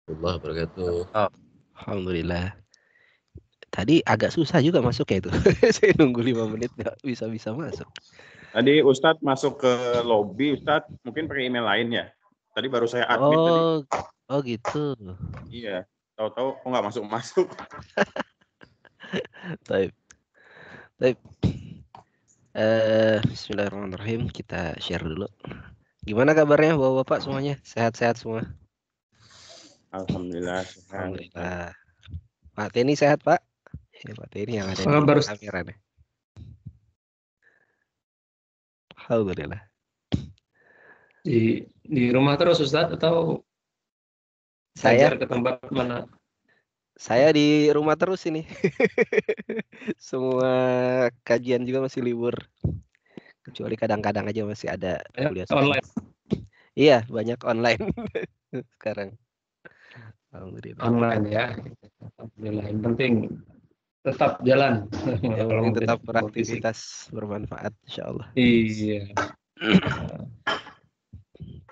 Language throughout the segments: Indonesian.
warahmatullahi wabarakatuh. Oh, alhamdulillah. Tadi agak susah juga masuknya itu. Saya nunggu 5 menit nggak bisa masuk. Tadi Ustadz masuk ke lobby, Ustadz mungkin pakai email lain ya. Tadi baru saya admit tadi. Oh gitu. Iya, tahu-tahu kok nggak masuk. Baik. Bismillahirrahmanirrahim. Kita share dulu. Gimana kabarnya bapak-bapak semuanya? Sehat-sehat semua? Alhamdulillah sehat. Alhamdulillah. Pak Teni sehat, Pak? Ya, Pak Teni yang ada di kamera nih. Alhamdulillah. Di rumah terus Ustadz atau Saya ke tempat mana? Saya di rumah terus ini. Semua kajian juga masih libur. Kecuali kadang-kadang aja masih ada kuliah Online. Iya, banyak online sekarang. Alhamdulillah. Online ya. Alhamdulillah. Yang penting tetap jalan. Yang penting tetap beraktivitas bermanfaat, insyaallah. Iya.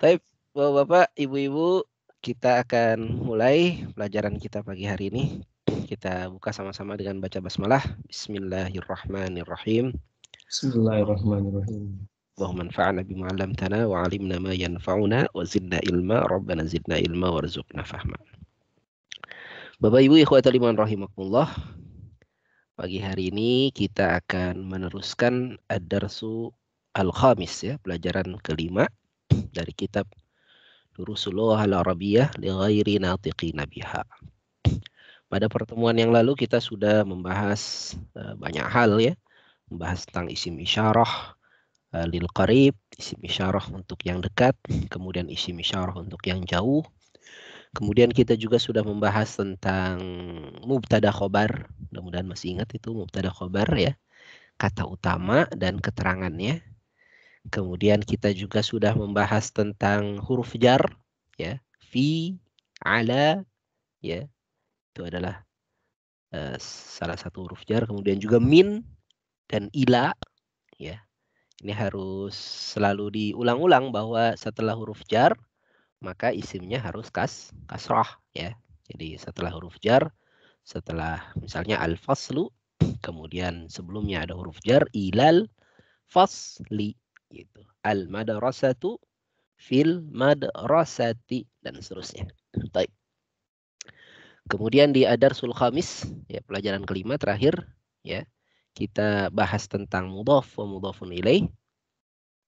Baik, Bapak, Ibu-ibu, kita akan mulai pelajaran kita pagi hari ini. Kita buka sama-sama dengan baca basmalah. Bismillahirrahmanirrahim. Bismillahirrahmanirrahim. Allahumma anfa'na bima 'allamtana wa 'allimna ma yanfa'una wa zidna ilma, Rabbana zidna ilma warzuqna fahma. Bapak Ibu ikhwatal iman rahimakumullah. Pagi hari ini kita akan meneruskan ad-darsu al-khamis ya, pelajaran kelima dari kitab Durusul Lughah al-Arabiyyah li ghairi natiqina biha. Pada pertemuan yang lalu kita sudah membahas banyak hal ya, membahas tentang isim isyarah lil qarib, isim isyarah untuk yang dekat, kemudian isim isyarah untuk yang jauh. Kemudian kita juga sudah membahas tentang mubtada khobar. Mudah-mudahan masih ingat itu mubtada khobar ya, kata utama dan keterangannya. Kemudian kita juga sudah membahas tentang huruf jar ya, fi, ala ya. Itu adalah salah satu huruf jar. Kemudian juga min dan ila ya. Ini harus selalu diulang-ulang bahwa setelah huruf jar maka isimnya harus kasrah ya. Jadi setelah huruf jar, setelah misalnya al-faslu, kemudian sebelumnya ada huruf jar ilal fasli gitu. Al-madrasatu fil madrasati dan seterusnya. Baik. Kemudian di ad-darsul khamis ya, pelajaran kelima terakhir ya, kita bahas tentang mudhaf wa mudhafun ilaih.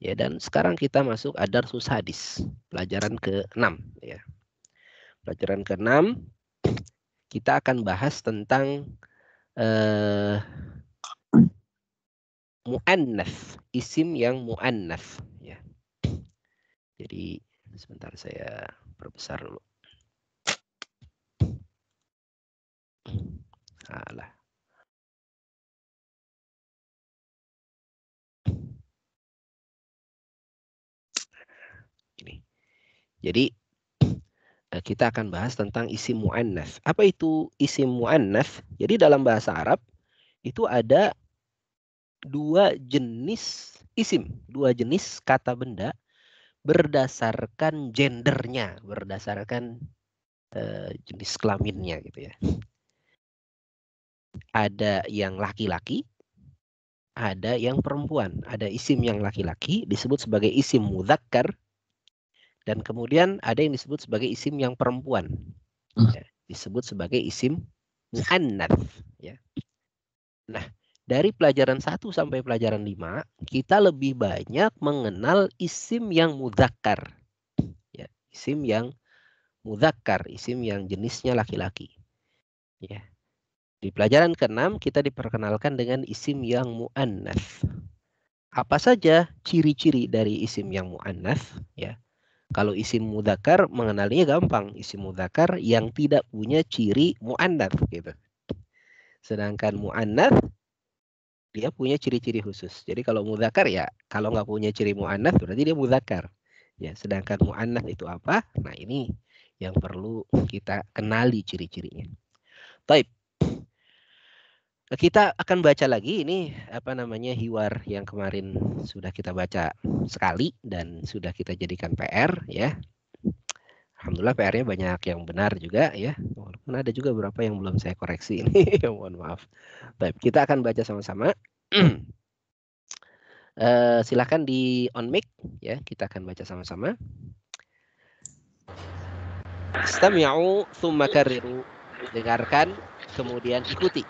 Ya, dan sekarang kita masuk ad-darsus hadis, pelajaran ke-6 ya. Pelajaran ke-6 kita akan bahas tentang mu'annats, isim yang mu'annats ya. Jadi sebentar saya perbesar dulu. Salah. Ini. Jadi kita akan bahas tentang isim mu'annats. Apa itu isim mu'annats? Jadi dalam bahasa Arab itu ada dua jenis isim, dua jenis kata benda berdasarkan gendernya, berdasarkan jenis kelaminnya gitu ya. Ada yang laki-laki, ada yang perempuan. Ada isim yang laki-laki disebut sebagai isim mudzakkar, dan kemudian ada yang disebut sebagai isim yang perempuan ya, disebut sebagai isim muannats ya. Nah, dari pelajaran 1 sampai pelajaran 5 kita lebih banyak mengenal isim yang mudzakkar ya, isim yang mudzakkar, isim yang jenisnya laki-laki ya. Di pelajaran ke-6 kita diperkenalkan dengan isim yang muannats. Apa saja ciri-ciri dari isim yang muannats ya? Kalau isim mudzakkar mengenalinya gampang, isim mudzakkar yang tidak punya ciri muannats gitu. Sedangkan muannats dia punya ciri-ciri khusus. Jadi kalau mudzakkar ya, kalau nggak punya ciri muannats berarti dia mudzakkar. Ya, sedangkan muannats itu apa? Nah, ini yang perlu kita kenali ciri-cirinya. Baik. Kita akan baca lagi ini hiwar yang kemarin sudah kita baca sekali dan sudah kita jadikan PR ya. alhamdulillah PR-nya banyak yang benar juga ya. Walaupun ada juga beberapa yang belum saya koreksi ini. Mohon maaf. Baik, kita akan baca sama-sama. Silakan di on mic ya, kita akan baca sama-sama. Istami'u tsumma karriru. Dengarkan kemudian ikuti.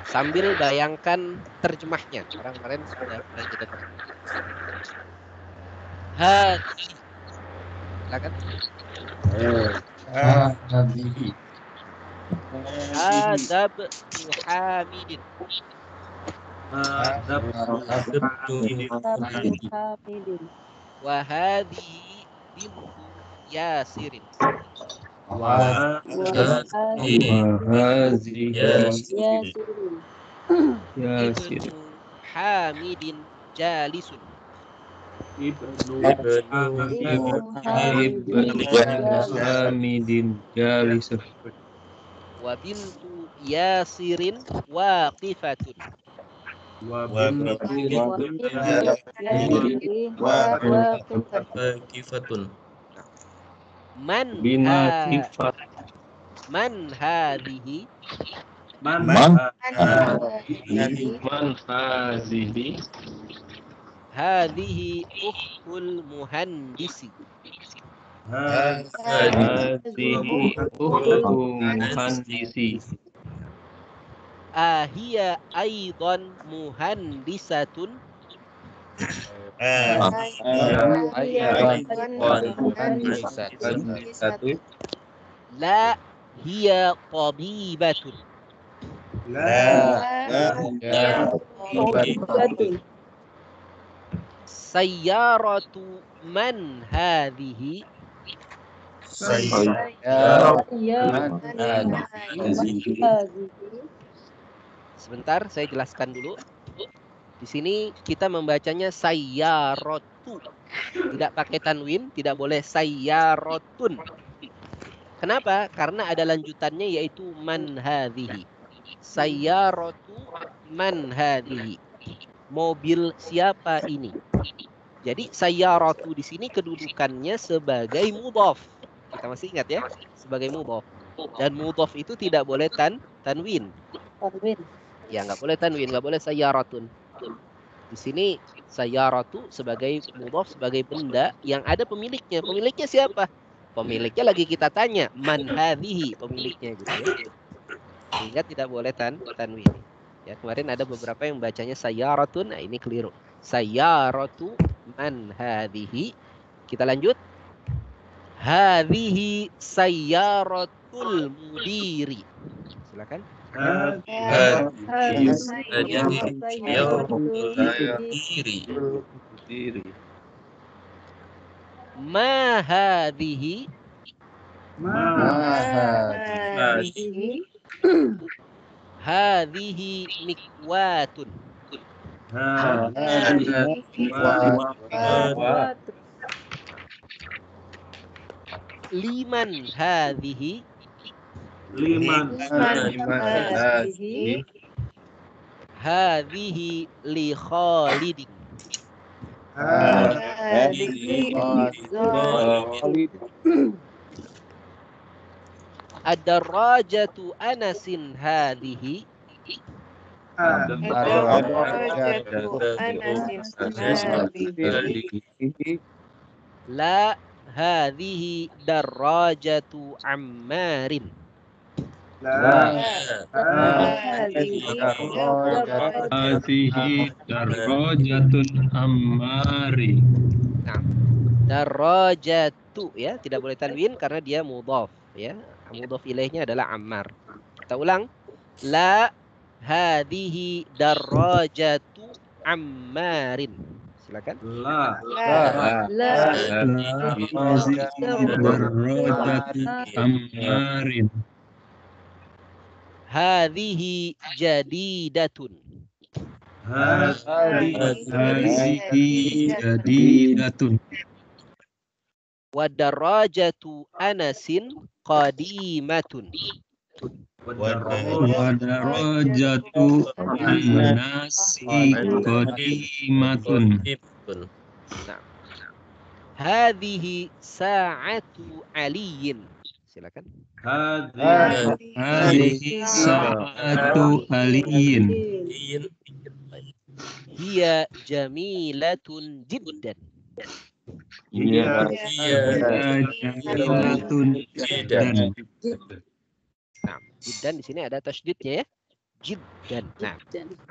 Sambil bayangkan terjemahnya. Orang kemarin sudah kita terjemah. Hadhi. Silakan. Hadhihi. Adab Hamidin. Wa hadhihi bintu Yasirin. Wa hazihi Yasir. Ibnu Hamidin jalisun. Ibnu Hamidin jalisah. Wa bintu Yasirin waqifatun. Man Binakifat. Man hadhihi Man hazihi. hadhihi ukhtul muhandisi. Hadhihi ukhtu muhandisi. Ahiya aidan muhandisatun. La hiya tabibatun. Sayyaratu man hadhihi. Sebentar, saya jelaskan dulu. Di sini kita membacanya sayyaratu. Tidak pakai tanwin, tidak boleh sayyarotun. Kenapa? Karena ada lanjutannya yaitu man hadhihi. Sayyaratu man hadhihi. Mobil siapa ini? Jadi sayyaratu di sini kedudukannya sebagai mudhaf. Kita masih ingat ya? Sebagai mudhaf. Dan mudhaf itu tidak boleh tanwin. Ya, nggak boleh tanwin, nggak boleh sayyaratun. Di sini sayyaratu sebagai mudhaf, sebagai benda yang ada pemiliknya. Pemiliknya siapa? Pemiliknya lagi kita tanya, man hadhihi, pemiliknya gitu ya. Sehingga tidak boleh tanwin. Ya, kemarin ada beberapa yang bacanya sayyaratun, nah ini keliru. Sayyaratu man hadhihi. Kita lanjut. Hadhihi sayyaratul mudiri. Silakan. Ma hadhihi hadhihi mikwatun. Liman hadhihi hadhihi li Khalidin. Ad-darajatu Anasin hadhihi. La hadhihi darajatu Ammarin. Hadhihi darajatun Ammari. Nah, darajatu ya, tidak boleh tanwin karena dia mudhaf ya. Mudhaf ilaihnya adalah Ammar. Kita ulang. La hadhihi darajatu Ammarin. Silakan. Darajatu Ammarin. Hadhihi jadidatun. Hadhihi jadidatun. Wa darajatu Anasin qadimatun. Wa darajatu Anasi qadimatun. Nah. Hadhihi sa'atu aliyin. Silakan. Hadhihi sa'atu aliyin. Hiya jamilatun jiddan. Hiya jamilatun jiddan. Nah, jiddan di sini ada tasydidnya ya. Jiddan. Nah,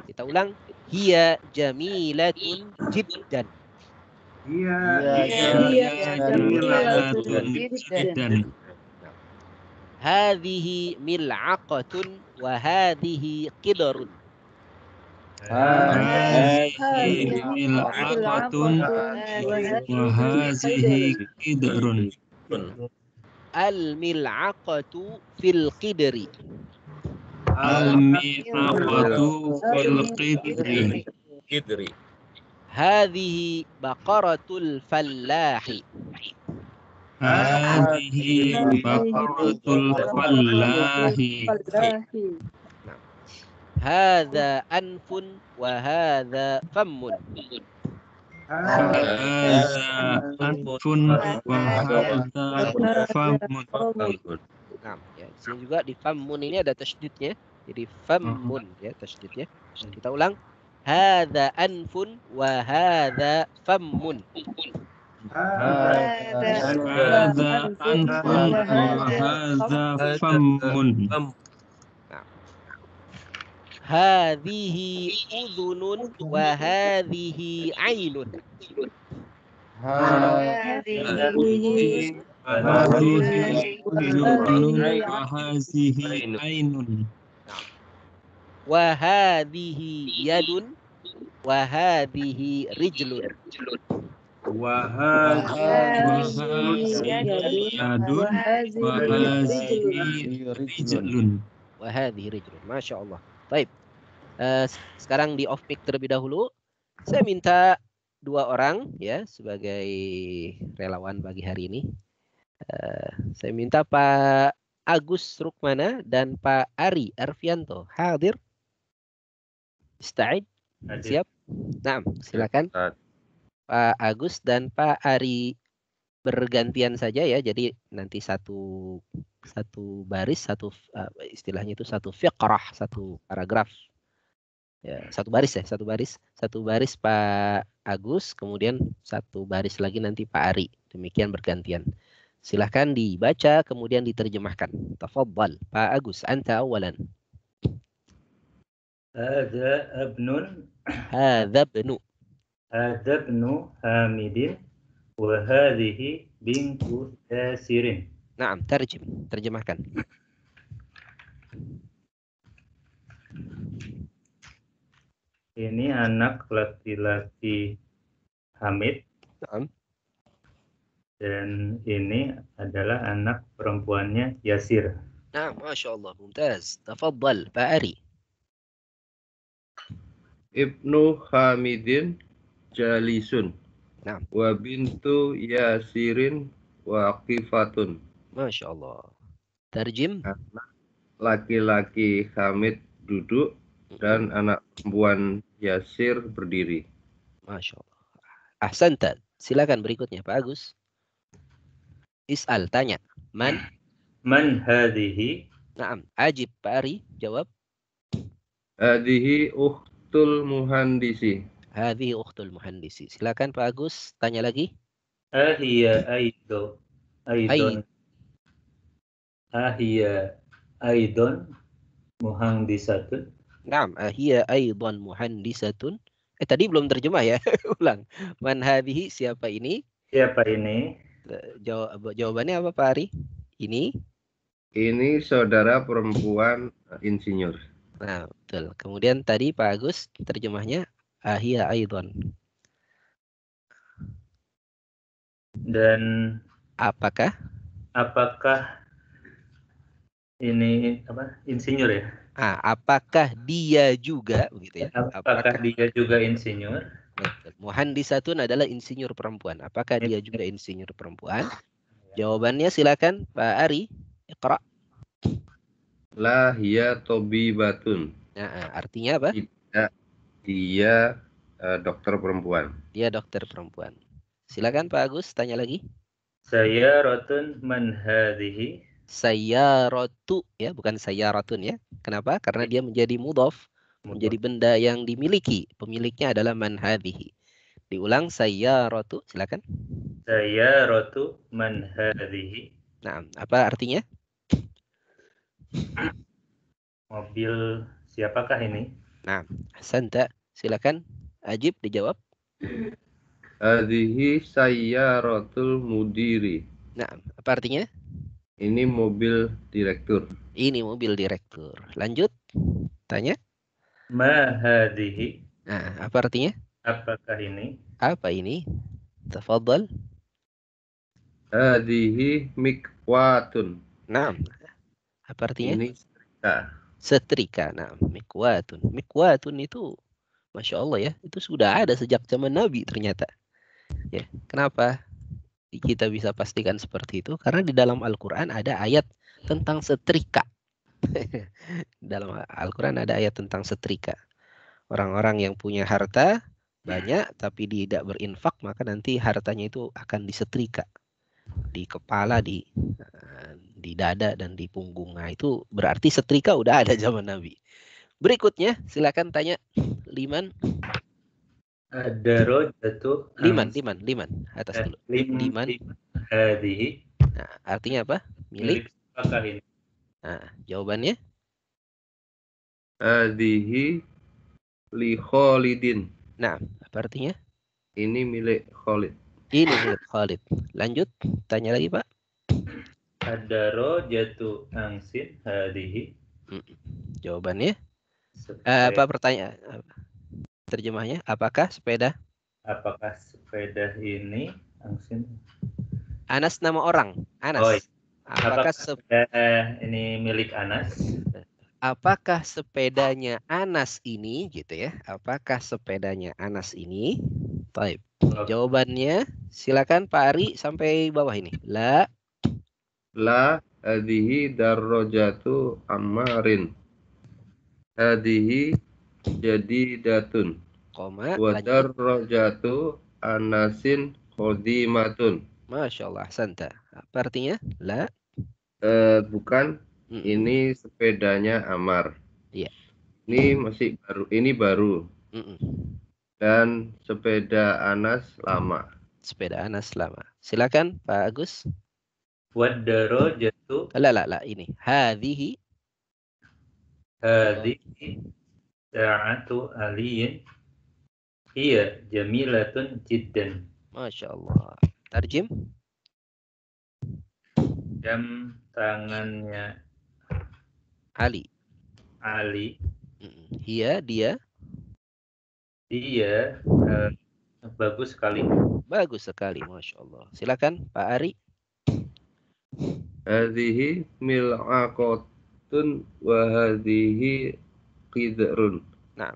kita ulang. Hiya jamilatun jiddan. Hiya jamilatun jiddan. Hadhihi mil'aqatun wa hadhihi qidarun. Hadhihi mil'aqatun wa hadhihi qidrun. Al-mil'aqatu fil qidri. Al-mi'aqatu fil qidri. Hadhihi baqaratul fallahi. Hadhihi baqaratul fallahi. Hadha anfun wa hadha fammun. Hadza anfun wa hadza famun. Nah, ya, di sini juga di fammun ini ada tasydidnya. Jadi fammun ya tasydidnya. Kita ulang. Hadza anfun wa hadza fammun. Hadza anfun wa hadza famun. Hadhihi udhunun wa hadhihi ainun. Hadhihi udhunun wa hadhihi ainun. Wa hadhihi yadun wa hadhihi rijlun. Wa hadhihi yadun wa hadhihi rijlun. Wa hadhihi rijlun. Masya Allah. Baik. Sekarang di off mic terlebih dahulu. Saya minta 2 orang ya sebagai relawan pagi hari ini. Saya minta Pak Agus Rukmana dan Pak Ari Arfianto hadir. Ista'id. Siap? Nah, silakan. Pak Agus dan Pak Ari bergantian saja ya. Jadi nanti satu baris, istilahnya itu satu fiqrah, satu paragraf. Ya, satu baris Pak Agus, kemudian satu baris lagi nanti Pak Ari. Demikian bergantian. Silahkan dibaca kemudian diterjemahkan. Tafadhal Pak Agus, anta awalan. Hadza abnun Hadza ibnu Hamidin wa hadhihi bintu Yasirin. Naam, terjemahkan. Ini anak laki-laki Hamid. Naam. Dan ini adalah anak perempuannya Yasir. Nah, Masya Allah, mumtaz. Tafadhal, Pak Ari. Ibnu Hamidin jalisun. Naam. Wa bintu Yasirin waqifatun. Masya Allah. Terjem. Laki-laki Hamid duduk dan anak perempuan Yasir berdiri. Masya Allah. Ahsanta. Silakan berikutnya Pak Agus. Is'al, tanya. Man hadhihi? Naam. Ajib, Pak Ari. Jawab. Hadhihi ukhtul muhandisi. Hadhihi ukhtul muhandisi. Silakan Pak Agus. Tanya lagi. Ahiya aidon muhandisatun. Naam. Ahiya aidan muhandisatun. Tadi belum terjemah ya. Ulang. Man hadhihi, siapa ini? Siapa ini? Jawabannya apa Pak Ari? Ini saudara perempuan insinyur. Nah, betul. Kemudian tadi Pak Agus terjemahnya ahia aidon. Dan apakah ini insinyur ya? Apakah dia juga begitu ya? Apakah dia juga insinyur? Muhandisatun adalah insinyur perempuan. Apakah dia juga insinyur perempuan? Jawabannya silakan Pak Ari. Iqra. La hiya tobibatun. Nah, artinya apa? Dia dokter perempuan. Dia dokter perempuan. Silakan Pak Agus, tanya lagi. Sayyaratun man hadhihi. Sayyaratu ya, bukan sayyaratun ya. Kenapa? Karena dia menjadi mudhaf, menjadi benda yang dimiliki. Pemiliknya adalah man hadhihi. Diulang, sayyaratu, silakan. Sayyaratu man hadhihi. Nah, apa artinya? Mobil siapakah ini? Nah, ahsanta. Silakan Ajib dijawab. Hadhihi sayyaratul mudiri. Nah, apa artinya? Ini mobil direktur. Ini mobil direktur. Lanjut. Tanya. Ma hadhihi. Nah, apa artinya? Apakah ini? Apa ini? Tafadhal. Hadhihi mikwatun. Nah, apa artinya? Ini setrika. Setrika. Nah, mikwatun. Mikwatun itu, Masya Allah ya, itu sudah ada sejak zaman Nabi ternyata. Ya, kenapa kita bisa pastikan seperti itu? Karena di dalam Al-Quran ada ayat tentang setrika. Dalam Al-Quran ada ayat tentang setrika. Orang-orang yang punya harta banyak tapi tidak berinfak, maka nanti hartanya itu akan disetrika di kepala, di dada dan di punggung. Nah, itu berarti setrika udah ada zaman Nabi. Berikutnya silakan tanya Liman. Ad-darajatu Liman atas dulu. Liman. Hadhihi. Nah, artinya apa? Milik. Apakah ini? Nah, jawabannya Hadhihi li Khalidin. nah, apa artinya? Ini milik Khalid. Ini milik Khalid. Lanjut, tanya lagi Pak. Ad-darajatu angsin hadhihi. Jawabannya apa pertanyaan? Terjemahnya, apakah sepeda? Apakah sepeda ini angsin? Anas nama orang. Anas. Oh, iya. Apakah sepeda ini milik Anas? Apakah sepedanya Anas ini gitu ya? Apakah sepedanya Anas ini? Baik. Jawabannya silakan Pak Ari sampai bawah ini. La Hadhihi darajatu Ammarin. Hadhihi jadidatun. koma Wa lanjut. darajatu Anasin qadimatun. Masya Allah, santa. Apa artinya? La Bukan. Ini sepedanya Ammar. Iya. Ini masih baru. Ini baru. Dan sepeda Anas lama. Sepeda Anas lama. Silakan Pak Agus. Wad-darajatu. La, ini. Hadhihi sa'atu aliyin. Iya, jamilatun jiddan. Masya Allah. Tarjim. Jam tangannya Ali. Dia bagus sekali. Bagus sekali, Masya Allah. Silakan Pak Ari. Hadhihi mil'aqatun wa hadhihi qidrun. Nah.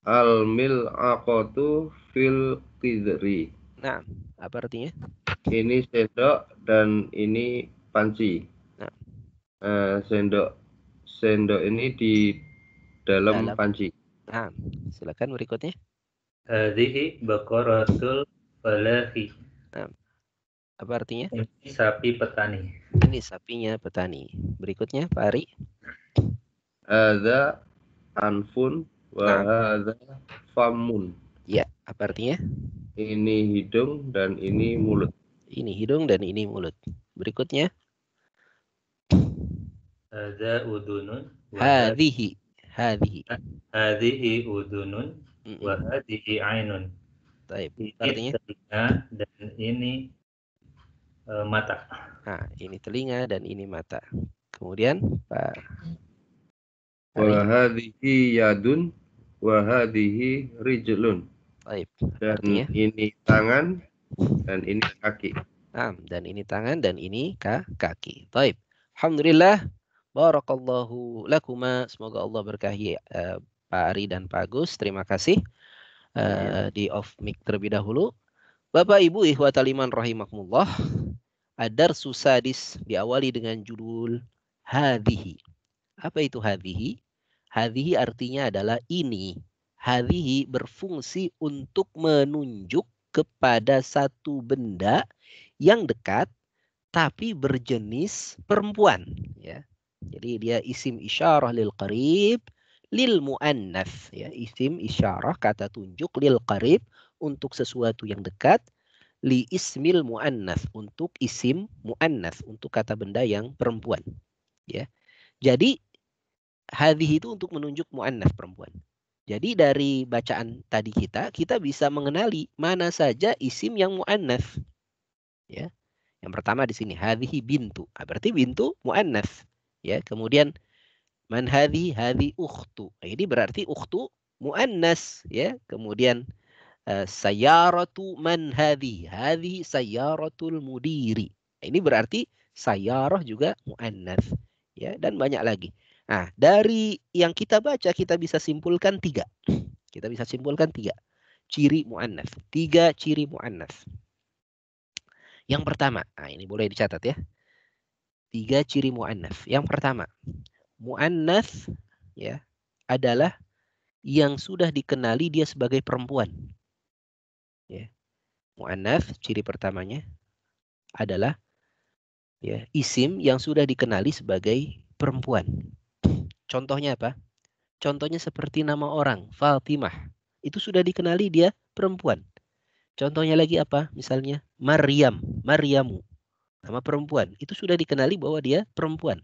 Al mil'aqatu fil qidri. Nah, apa artinya? Ini sendok dan ini panci. Nah. Sendok ini di dalam panci. Nah, silakan berikutnya. Hadhihi baqaratul falahi. Nah, apa artinya? Ini sapi petani. Ini sapinya petani. Berikutnya Pak Ari. Hadza anfun wa hadza famun. Ya, apa artinya? Ini hidung dan ini mulut. Ini hidung dan ini mulut. Berikutnya. Hadza udunun. Hadhihi udunun wa hadhihi ainun. Baik. Ini Artinya? telinga dan ini mata. Nah, ini telinga dan ini mata. Kemudian Pak Wa hadhihi yadun wa hadhihi rijlun. Baik. Dan Artinya? ini tangan dan ini kaki. Nah, dan ini tangan dan ini kaki. Baik. Alhamdulillah. Barakallahu lakuma. Semoga Allah berkahi Pak Ari dan Pak Agus. Terima kasih. Di off mic terlebih dahulu. Bapak Ibu ikhwatal iman rahimakumullah. Ad-darsu sadis diawali dengan judul hadhihi. Apa itu hadhihi? Hadhihi artinya adalah ini. Hadhihi berfungsi untuk menunjuk kepada satu benda yang dekat tapi berjenis perempuan, ya. Jadi dia isim isyarah lil qarib lil muannats, ya. Isim isyarah kata tunjuk lil qarib untuk sesuatu yang dekat, li ismil muannats untuk isim muannats untuk kata benda yang perempuan, ya. Jadi hadhihi itu untuk menunjuk muannats perempuan. Jadi dari bacaan tadi kita bisa mengenali mana saja isim yang muannats, ya. Yang pertama di sini hadhihi bintu. Berarti bintu muannats, ya. Kemudian man hadhi ukhtu. Ini berarti ukhtu muannas, ya. Kemudian sayyaratu man hadhi sayyaratul mudiri. Ini berarti sayyarah juga muannas, ya, dan banyak lagi. Nah, dari yang kita baca kita bisa simpulkan 3. Kita bisa simpulkan 3 ciri muannas. 3 ciri muannas. Yang pertama, nah ini boleh dicatat ya. 3 ciri muannas. Yang pertama, muannas, ya, adalah yang sudah dikenali dia sebagai perempuan. Ya. Muannas ciri pertamanya adalah, ya, isim yang sudah dikenali sebagai perempuan. Contohnya apa? Contohnya seperti nama orang, Fatimah. Itu sudah dikenali dia perempuan. Contohnya lagi apa? Misalnya Maryam, Maryamu. Nama perempuan. Itu sudah dikenali bahwa dia perempuan.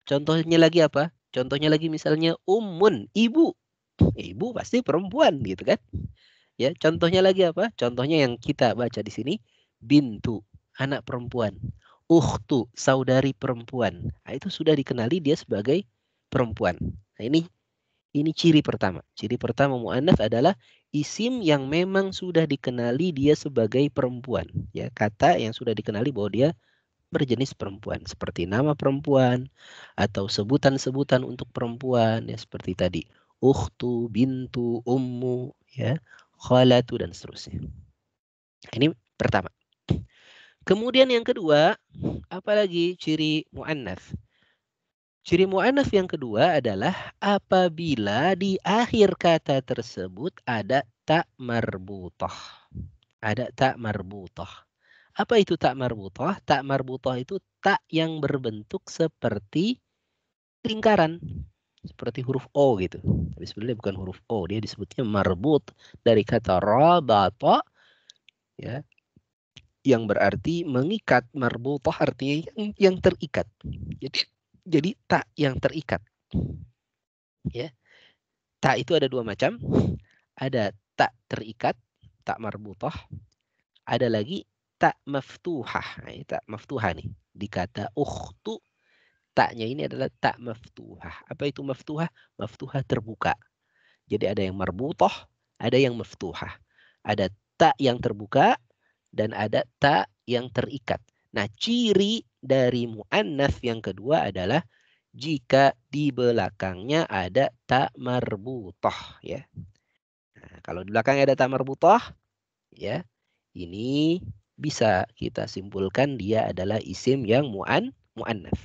Contohnya lagi apa? Contohnya lagi misalnya Ummun, ibu. Ibu pasti perempuan gitu kan? Ya, contohnya lagi apa? Contohnya yang kita baca di sini bintu, anak perempuan. Ukhtu, saudari perempuan. Nah, itu sudah dikenali dia sebagai perempuan. Nah, ini ciri pertama. Ciri pertama muannats adalah isim yang memang sudah dikenali dia sebagai perempuan. Ya, kata yang sudah dikenali bahwa dia berjenis perempuan, seperti nama perempuan atau sebutan-sebutan untuk perempuan, ya, seperti tadi ukhtu, bintu, ummu, ya, khalatu, dan seterusnya. Ini pertama. Kemudian yang kedua, apalagi ciri muannats? Ciri muannats yang kedua adalah apabila di akhir kata tersebut ada ta marbutah. Ada ta marbutah. Apa itu ta marbutah? Ta marbutah itu ta yang berbentuk seperti lingkaran. Seperti huruf O gitu. Tapi sebenarnya bukan huruf O. Dia disebutnya marbut dari kata rabata, ya, yang berarti mengikat. Marbutah artinya yang terikat. Jadi ta yang terikat. Ya. Ta itu ada 2 macam. Ada ta terikat, ta marbutah. Ada lagi ta maftuhah. Nah, ta maftuhah nih. Di kata ukhtu, taknya ini adalah ta maftuhah. Apa itu maftuhah? Maftuhah terbuka. Jadi ada yang marbutah, ada yang maftuhah. Ada ta yang terbuka dan ada ta yang terikat. Nah, ciri dari muannats yang kedua adalah jika di belakangnya ada ta marbutah, ya. Nah, kalau di belakangnya ada ta marbutah, ya, ini bisa kita simpulkan dia adalah isim yang muannats.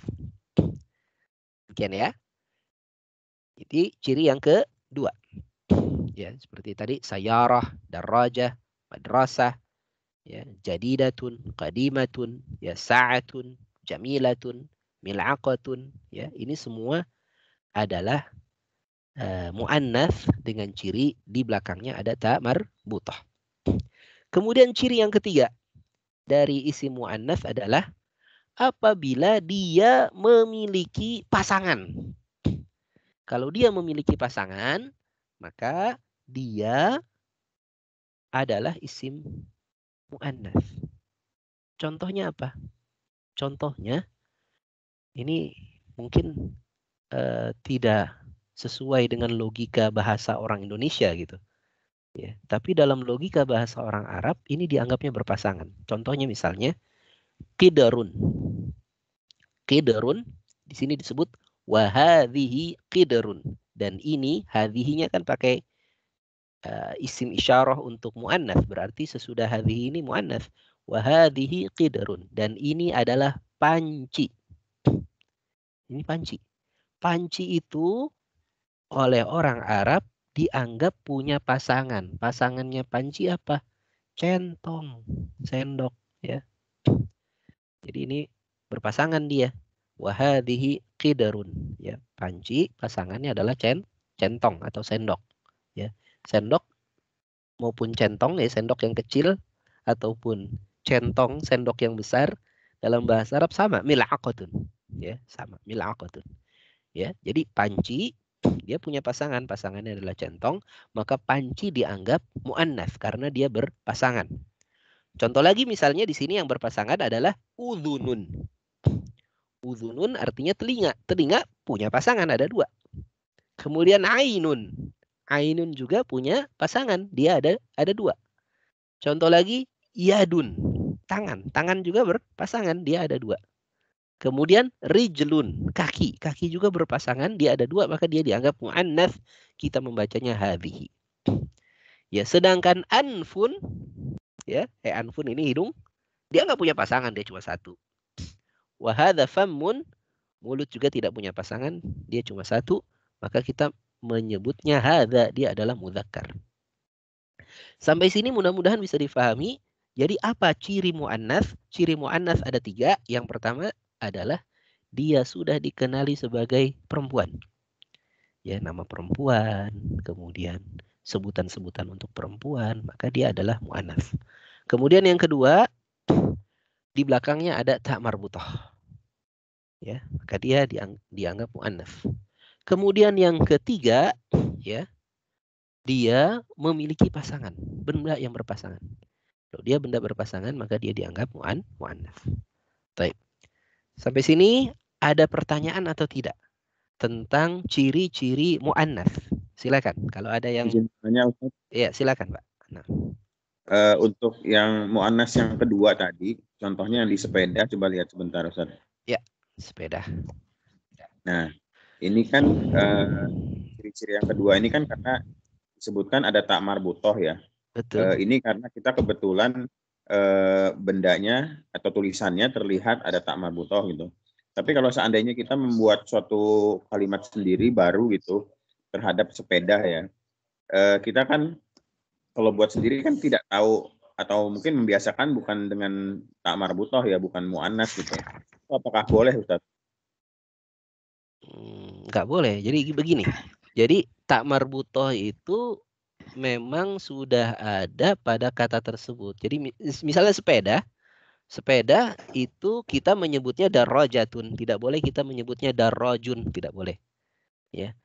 Demikian ya. Itu ciri yang kedua. Ya, seperti tadi sayarah, darajah, madrasah, ya, jadidatun, qadimatun, ya, sa'atun, jamilatun, mil'aqatun, ya, ini semua adalah muannats dengan ciri di belakangnya ada ta marbutah. Kemudian ciri yang ketiga dari isim muannats adalah apabila dia memiliki pasangan. Kalau dia memiliki pasangan, maka dia adalah isim muannats. Contohnya apa? Contohnya ini mungkin tidak sesuai dengan logika bahasa orang Indonesia gitu. Ya, tapi dalam logika bahasa orang Arab ini dianggapnya berpasangan. Contohnya misalnya qidarun. Qidarun di sini disebut wa hadhihi qidarun, dan ini hadhihinya kan pakai isim isyarah untuk muannats, berarti sesudah hadhihi ini muannats. Wa hadhihi qidarun, dan ini adalah panci. Ini panci. Panci itu oleh orang Arab dianggap punya pasangan. Pasangannya panci apa? centong, sendok, ya. Jadi ini berpasangan dia. Wa hadhihi qidarun, ya. Panci pasangannya adalah centong atau sendok, ya. Sendok maupun centong, ya, sendok yang kecil ataupun centong, sendok yang besar, dalam bahasa Arab sama, mil'aqatun, ya, sama, mil'aqatun, ya. Jadi panci dia punya pasangan, pasangannya adalah centong, maka panci dianggap muannats karena dia berpasangan. Contoh lagi misalnya di sini yang berpasangan adalah udhunun. Udhunun artinya telinga. Telinga punya pasangan, ada dua. Kemudian ainun. Ainun juga punya pasangan, dia ada dua. Contoh lagi yadun. Tangan. Tangan juga berpasangan, dia ada dua. Kemudian rijlun, kaki. Kaki juga berpasangan, dia ada dua, maka dia dianggap muannats. Kita membacanya hadhihi. Ya, sedangkan anfun, ya, anfun ini hidung, dia nggak punya pasangan, dia cuma satu. Wa hadza fammun, mulut juga tidak punya pasangan, dia cuma satu, maka kita menyebutnya hadza, dia adalah mudzakkar. Sampai sini mudah-mudahan bisa difahami. Jadi apa ciri muannats? Ciri muannats ada 3. Yang pertama adalah dia sudah dikenali sebagai perempuan. Ya, nama perempuan, kemudian sebutan-sebutan untuk perempuan, maka dia adalah muannats. Kemudian yang kedua, di belakangnya ada ta marbutah. Ya, maka dia dianggap muannats. Kemudian yang ketiga, ya, dia memiliki pasangan, benda yang berpasangan. Kalau dia benda berpasangan, maka dia dianggap muannats. Baik. Sampai sini ada pertanyaan atau tidak tentang ciri-ciri muannats? Silakan. Kalau ada yang ya, silakan, Pak. Nah. Untuk yang muannats yang kedua tadi, contohnya yang di sepeda, coba lihat sebentar, Ustaz. Ya, sepeda. Nah, ini kan ciri-ciri yang kedua ini kan karena disebutkan ada tak marbutoh, ya. Betul. Ini karena kita kebetulan bendanya atau tulisannya terlihat ada tak marbutoh gitu. Tapi kalau seandainya kita membuat suatu kalimat sendiri baru gitu terhadap sepeda, ya, kita kan kalau buat sendiri kan tidak tahu atau mungkin membiasakan bukan dengan tak marbutoh, ya, bukan muannats gitu. Apakah boleh, Ustaz? Nggak boleh. Jadi begini. Jadi tak marbutoh itu memang sudah ada pada kata tersebut. Jadi misalnya sepeda itu kita menyebutnya darajatun, tidak boleh kita menyebutnya darajun, tidak boleh. Ya.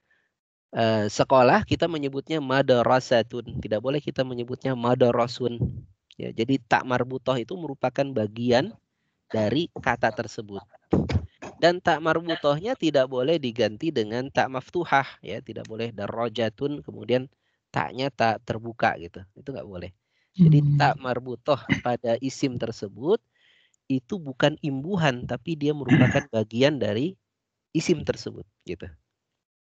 Sekolah kita menyebutnya madrasatun, tidak boleh kita menyebutnya madrasun. Ya, jadi tak marbutoh itu merupakan bagian dari kata tersebut. Dan tak marbutohnya tidak boleh diganti dengan tak maftuhah, ya, tidak boleh darajatun kemudian taknya tak terbuka gitu. Itu nggak boleh. Jadi tak marbutoh pada isim tersebut itu bukan imbuhan, tapi dia merupakan bagian dari isim tersebut gitu.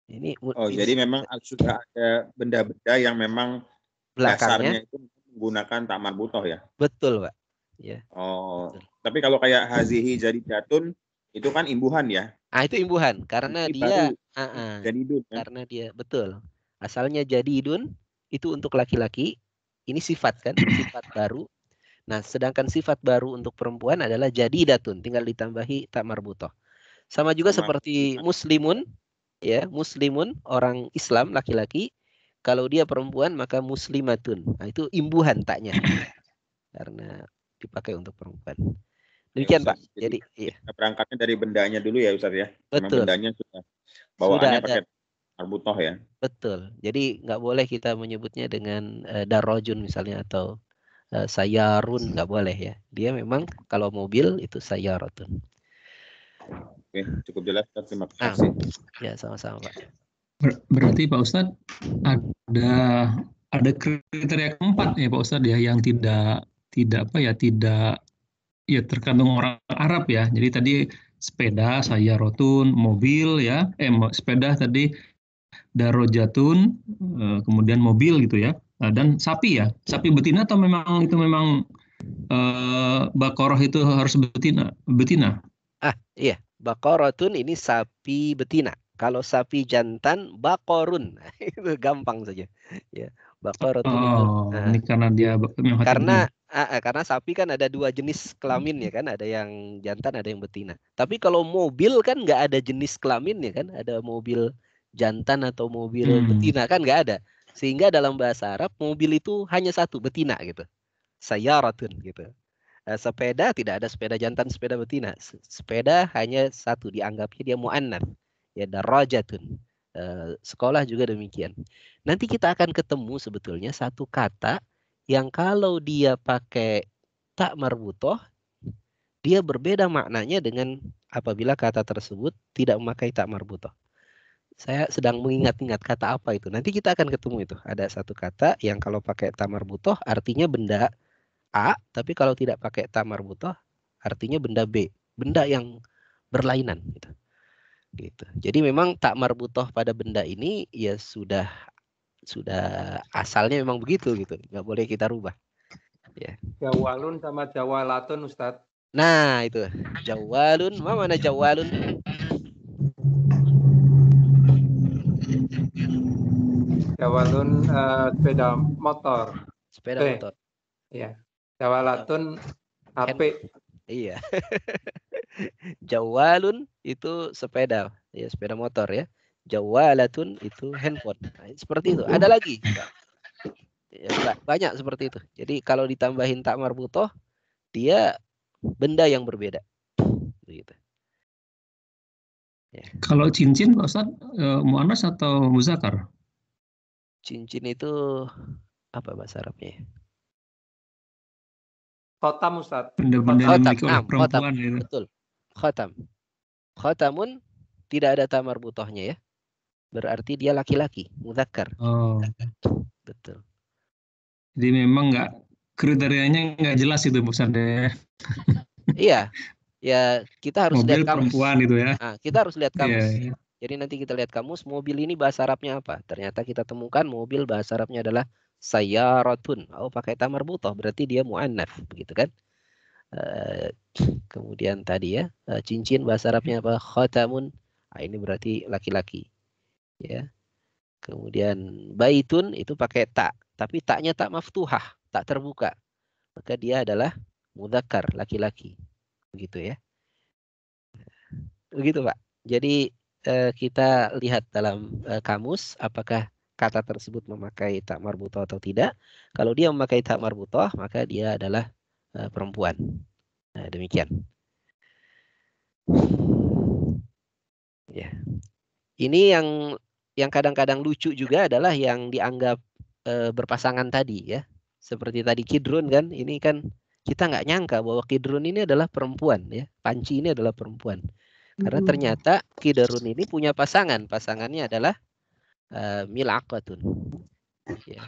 Ini jadi memang sudah ada benda-benda yang memang belakangnya dasarnya itu menggunakan tak marbutoh, ya. Betul, Pak. Ya. Oh, Betul. tapi kalau kayak hazihi jadidatun itu kan imbuhan, ya. Itu imbuhan karena ini dia jadidun, kan? karena dia betul. Asalnya jadidun itu untuk laki-laki, ini sifat kan, sifat baru. Nah, sedangkan sifat baru untuk perempuan adalah jadidatun, tinggal ditambahi tak marbutoh. Sama juga seperti muslimun, ya, muslimun orang Islam laki-laki. Kalau dia perempuan maka muslimatun. Nah, itu imbuhan taknya. Karena dipakai untuk perempuan. Demikian, ya, Pak. Jadi iya. Kita berangkatnya dari bendanya dulu, ya, Ustaz, ya. Betul. Bendanya sudah bawaannya pakai marbutoh, ya. Betul. Jadi nggak boleh kita menyebutnya dengan darajun misalnya atau sayarun, nggak boleh, ya. Dia memang kalau mobil itu sayaratun. Oke, cukup jelas. Terima kasih. Ya, sama-sama, Pak. Berarti Pak Ustadz ada kriteria keempat, ya, Pak Ustadz, ya, yang tidak terkandung orang Arab, ya. Jadi tadi sepeda sayarotun, mobil, ya, sepeda tadi darajatun, kemudian mobil gitu, ya. Dan sapi, ya, sapi betina atau memang Baqarah itu harus betina? Iya, Baqaratun ini sapi betina. Kalau sapi jantan, Baqarun. Itu gampang saja. Ya. Baqaratun itu. Oh, ini karena dia memang Karena sapi kan ada dua jenis kelamin ya kan, ada yang jantan, ada yang betina. Tapi kalau mobil kan nggak ada jenis kelamin ya kan, ada mobil jantan atau mobil betina kan nggak ada. Sehingga dalam bahasa Arab mobil itu hanya satu, betina gitu. Sayyaratun gitu. Sepeda tidak ada sepeda jantan, sepeda betina. Sepeda hanya satu, dianggapnya dia muannats. Ya, darajatun. Sekolah juga demikian. Nanti kita akan ketemu sebetulnya satu kata yang kalau dia pakai tak marbutoh, dia berbeda maknanya dengan apabila kata tersebut tidak memakai tak marbutoh. Saya sedang mengingat-ingat kata apa itu. Nanti kita akan ketemu itu. Ada satu kata yang kalau pakai tak marbutoh artinya benda A, tapi kalau tidak pakai tak marbutoh artinya benda B. Benda yang berlainan gitu. Gitu. Jadi memang tak marbutoh pada benda ini ya sudah asalnya memang begitu gitu, nggak boleh kita rubah. Ya. Jawalun sama jawalatun, Ustadz. Nah itu jawalun, mana jawalun? Jawalun sepeda motor. Sepeda motor. Iya. Jawalatun HP. Iya. Jawalun itu sepeda, ya sepeda motor ya. Jawalatun itu handphone. Nah, seperti itu. Ada lagi. Ya, banyak seperti itu. Jadi kalau ditambahin tak marbutoh, dia benda yang berbeda. Begitu. Ya. Kalau cincin, Pak Ustaz, muannas atau muzakkar? Cincin itu apa bahasa Arabnya? Khotam, Ustaz. Benda-benda yang dimiliki oleh perempuan. Khotam. Gitu. Betul. Khotam. Khotamun tidak ada tamar butohnya ya. Berarti dia laki-laki, mudzakkar. Oh. Betul. Jadi memang kriterianya nggak jelas itu, Pak Ustaz. Iya. Ya, kita harus mobil lihat kamus. Perempuan itu ya. Nah, kita harus lihat kamus. Yeah. Jadi nanti kita lihat kamus, mobil ini bahasa Arabnya apa? Ternyata kita temukan mobil bahasa Arabnya adalah sayyaratun. Oh, pakai tamar butoh, berarti dia muannats, begitu kan? Kemudian tadi ya, cincin bahasa Arabnya apa? Khatamun. Nah, ini berarti laki-laki. Ya. Kemudian baitun itu pakai tak, tapi taknya tak maftuhah, tak terbuka. Maka dia adalah mudzakkar, laki-laki. Begitu ya. Begitu, Pak. Jadi kita lihat dalam kamus apakah kata tersebut memakai tak marbutoh atau tidak. Kalau dia memakai tak marbutoh, maka dia adalah perempuan. Nah, demikian. Ya. Ini yang kadang-kadang lucu juga adalah yang dianggap berpasangan tadi ya. Seperti tadi kidrun kan, ini kan kita nggak nyangka bahwa kidrun ini adalah perempuan ya. Panci ini adalah perempuan. Karena ternyata kidrun ini punya pasangan. Pasangannya adalah mil'aqatun. Ya.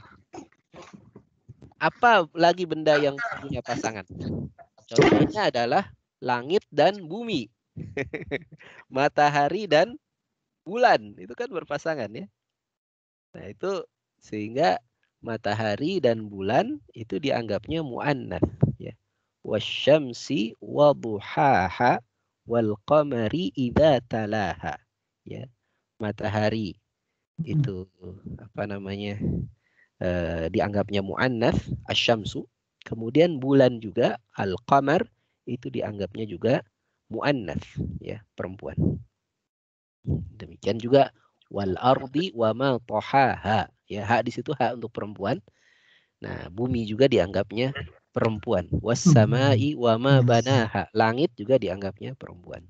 Apa lagi benda yang punya pasangan? Contohnya adalah langit dan bumi. Matahari dan bulan. Itu kan berpasangan ya. Nah itu sehingga matahari dan bulan itu dianggapnya muannats ya. Wasyamsi wa duhaha wal qamari idza talaha. Ya. Matahari itu apa namanya? Dianggapnya muannats asyamsu. Kemudian bulan juga al-qamar itu dianggapnya juga muannats ya, perempuan. Demikian juga wal ardi wa ma tahaha. Ya, hak di situ hak untuk perempuan. Nah, bumi juga dianggapnya perempuan. Was samai wa ma banaha. Langit juga dianggapnya perempuan.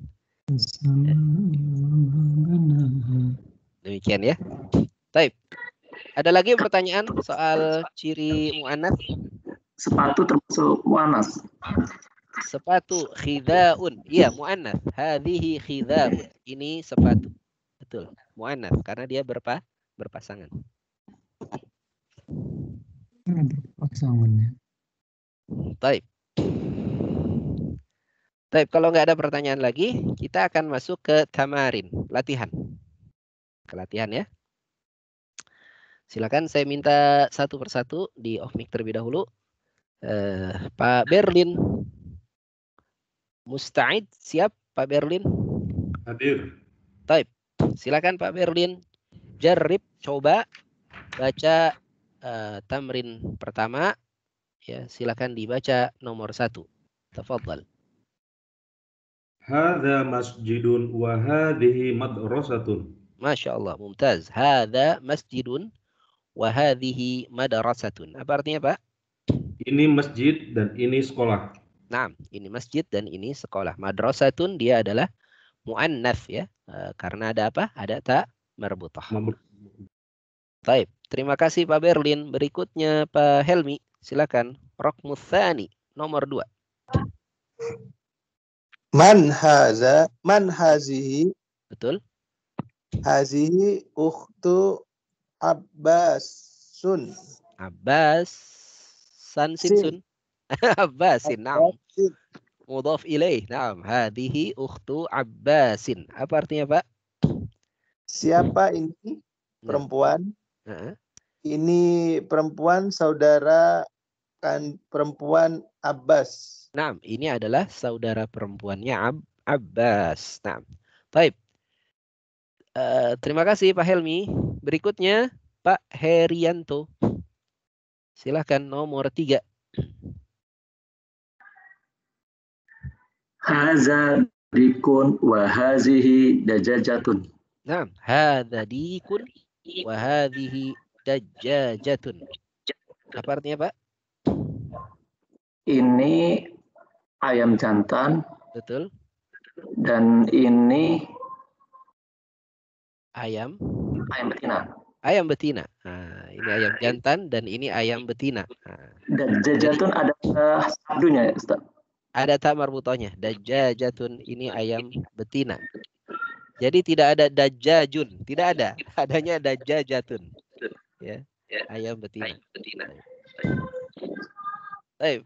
Demikian ya. Baik. Ada lagi pertanyaan soal ciri muannats? Sepatu termasuk muannats. Sepatu khidaun. Iya, muannats. Hadhihi khidaun. Ini sepatu. Betul. Muannats karena dia berpasangan. Berpasangannya. Baik. Baik, kalau nggak ada pertanyaan lagi, kita akan masuk ke tamarin, latihan. Ke latihan ya. Silakan saya minta satu persatu di off mic terlebih dahulu. Pak Berlin. Musta'id, siap Pak Berlin? Hadir. Baik. Silakan Pak Berlin. Jarib, coba baca tamrin pertama. Ya, silakan dibaca nomor 1. Tafadhal. Hadza masjidun wa hadhihi madrasatun. Masya Allah, mumtaz. Hadza masjidun wa hadhihi madrasatun. Apa artinya, Pak? Ini masjid dan ini sekolah. Nah, ini masjid dan ini sekolah. Madrasatun dia adalah muannats ya. Karena ada apa? Ada ta marbutah. Baik, terima kasih Pak Berlin. Berikutnya Pak Helmi, silakan. Raqmus tsani, nomor 2. Man hazihi? Betul. Hazihi ukhtu Abbasun. Abbas Sinsun. Abbasin, na'am. Mudhaf ilaih, na'am. Hadhihi ukhtu Abbasin. Apa artinya, Pak? Siapa ini perempuan? Ini perempuan saudara kan perempuan Abbas. Nah, ini adalah saudara perempuannya Abbas. Nah, baik. Terima kasih Pak Helmi. Berikutnya Pak Herianto. Silahkan nomor 3. Haza dikun wa hazihi dajajatun. Nah, hadza dikun wa hadhihi dajjajatun. Apa artinya, Pak? Ini ayam jantan. Betul. Dan ini ayam betina. Ayam betina. Nah, ini ayam jantan dan ini ayam betina. Nah, dajjajatun ada sabdunya, Ustaz. Ada ta marbutahnya. Dajjajatun, ini ayam betina. Jadi tidak ada dajjajun, tidak ada. Adanya dajjajatun. Ya, ayam betina. Baik.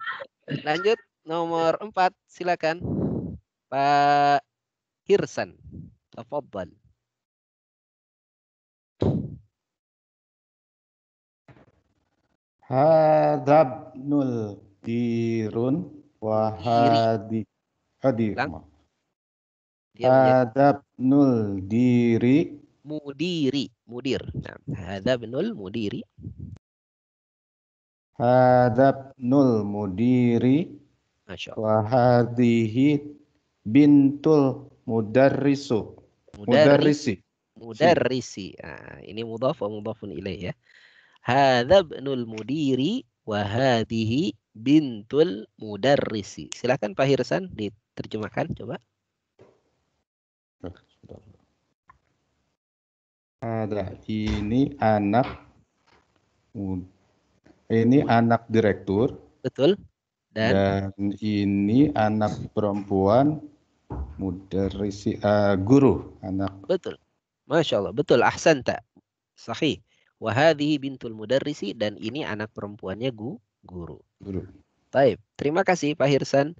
Lanjut nomor 4, silakan. Pak Hirsan. Tafadhal. Hadabnul dirun wa hadi hadir. Hadabnul diri mudir. Nah, hadabnul mudiri. Hadabnul mudiri. Wa hadhihi bintul mudarrisi. Nah, ini mudhaf wa mudhafun ilaih ya. Hadza ibnul mudiri wa hadhihi bintul mudarrisi. Silakan Pak Hirsan diterjemahkan coba. Ada ini anak direktur. Betul. Dan ini anak perempuan mudarrisi, guru anak. Betul. Masya Allah, betul. Ahsanta. Sahih. Wa hadhihi bintul mudarrisi, dan ini anak perempuannya guru. Baik, terima kasih Pak Hirsan.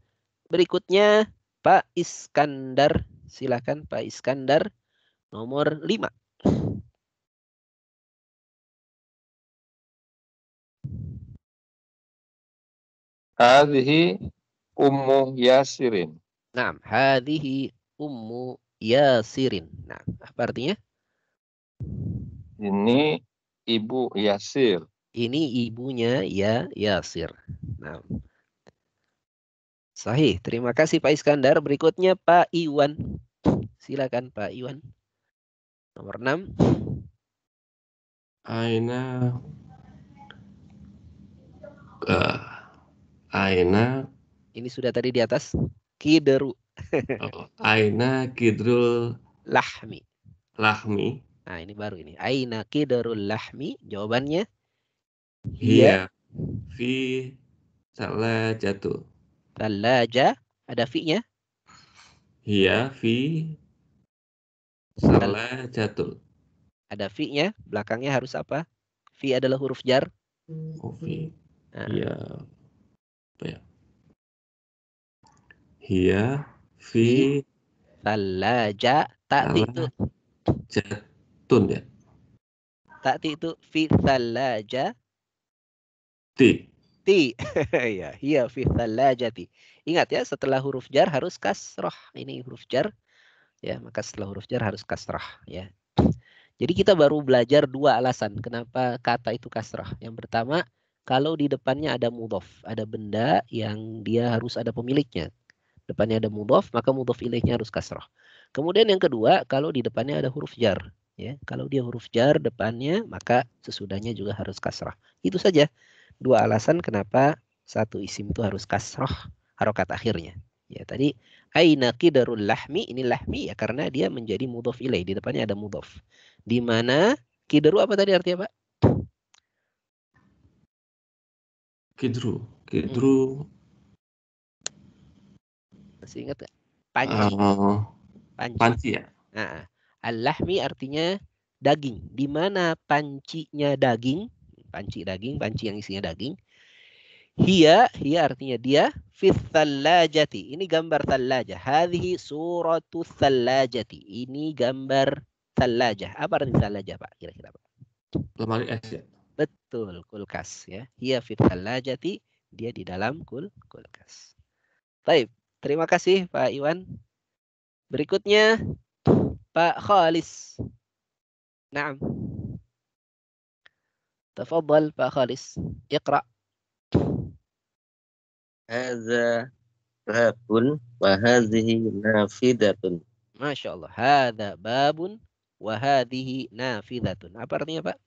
Berikutnya Pak Iskandar. Silakan Pak Iskandar, nomor 5. Hadhihi ummu Yasirin. Nah, hadhihi ummu Yasirin. Nah, apa artinya? Ini ibu Yasir. Ini ibunya Yasir. Nah, sahih. Terima kasih Pak Iskandar. Berikutnya Pak Iwan. Silakan Pak Iwan. Nomor 6. Aina. Ini sudah tadi di atas. Kidru. Aina kidrul lahmi. Nah, ini baru ini. Aina kidrul lahmi. Jawabannya hiya fi salajatu. Salaja, ada fi-nya? Hiya fi salajatu. Ada fi-nya, belakangnya harus apa? Fi adalah huruf jar. Fi. Hiya apa ya? Hiya fi salaja. Ta'ti itu jatun ya. Ta'ti itu fi salaja. Ti. Ya, hiya fi salajati. Ingat ya, setelah huruf jar harus kasrah. Ini huruf jar. Ya, maka setelah huruf jar harus kasrah ya. Jadi kita baru belajar 2 alasan kenapa kata itu kasrah. Yang pertama, kalau di depannya ada mudhof, ada benda yang dia harus ada pemiliknya. Depannya ada mudhof, maka mudhof ilaihnya harus kasrah. Kemudian yang kedua, kalau di depannya ada huruf jar, ya. Kalau dia huruf jar depannya, maka sesudahnya juga harus kasrah. Itu saja 2 alasan kenapa satu isim itu harus kasrah harokat akhirnya. Ya, tadi aina qidarul lahmi, ini lahmi ya karena dia menjadi mudhof ilaih, di depannya ada mudhof. Di mana qidaru apa tadi artinya, Pak? Kidru. Masih ingat nggak? Panci. Panci ya. Nah, al-lahmi artinya daging. Di mana pancinya daging, panci daging, panci yang isinya daging. Hiya artinya dia fit thallajati. Ini gambar thallajah. Hadhihi suratu thallajati. Ini gambar thallajah. Apa arti thallajah, Pak? Kira-kira, Pak? Lemari es ya. Betul, kulkas ya. Hiya fit thallajati, dia di dalam kulkas. Baik, terima kasih Pak Iwan. Berikutnya Pak Khalis. Naam. Tafadhal Pak Khalis. Iqra. Hadza babun wa hadhihi nafidatun. Masya Allah. Hadza babun wa hadhihi nafidatun. Apa artinya, Pak?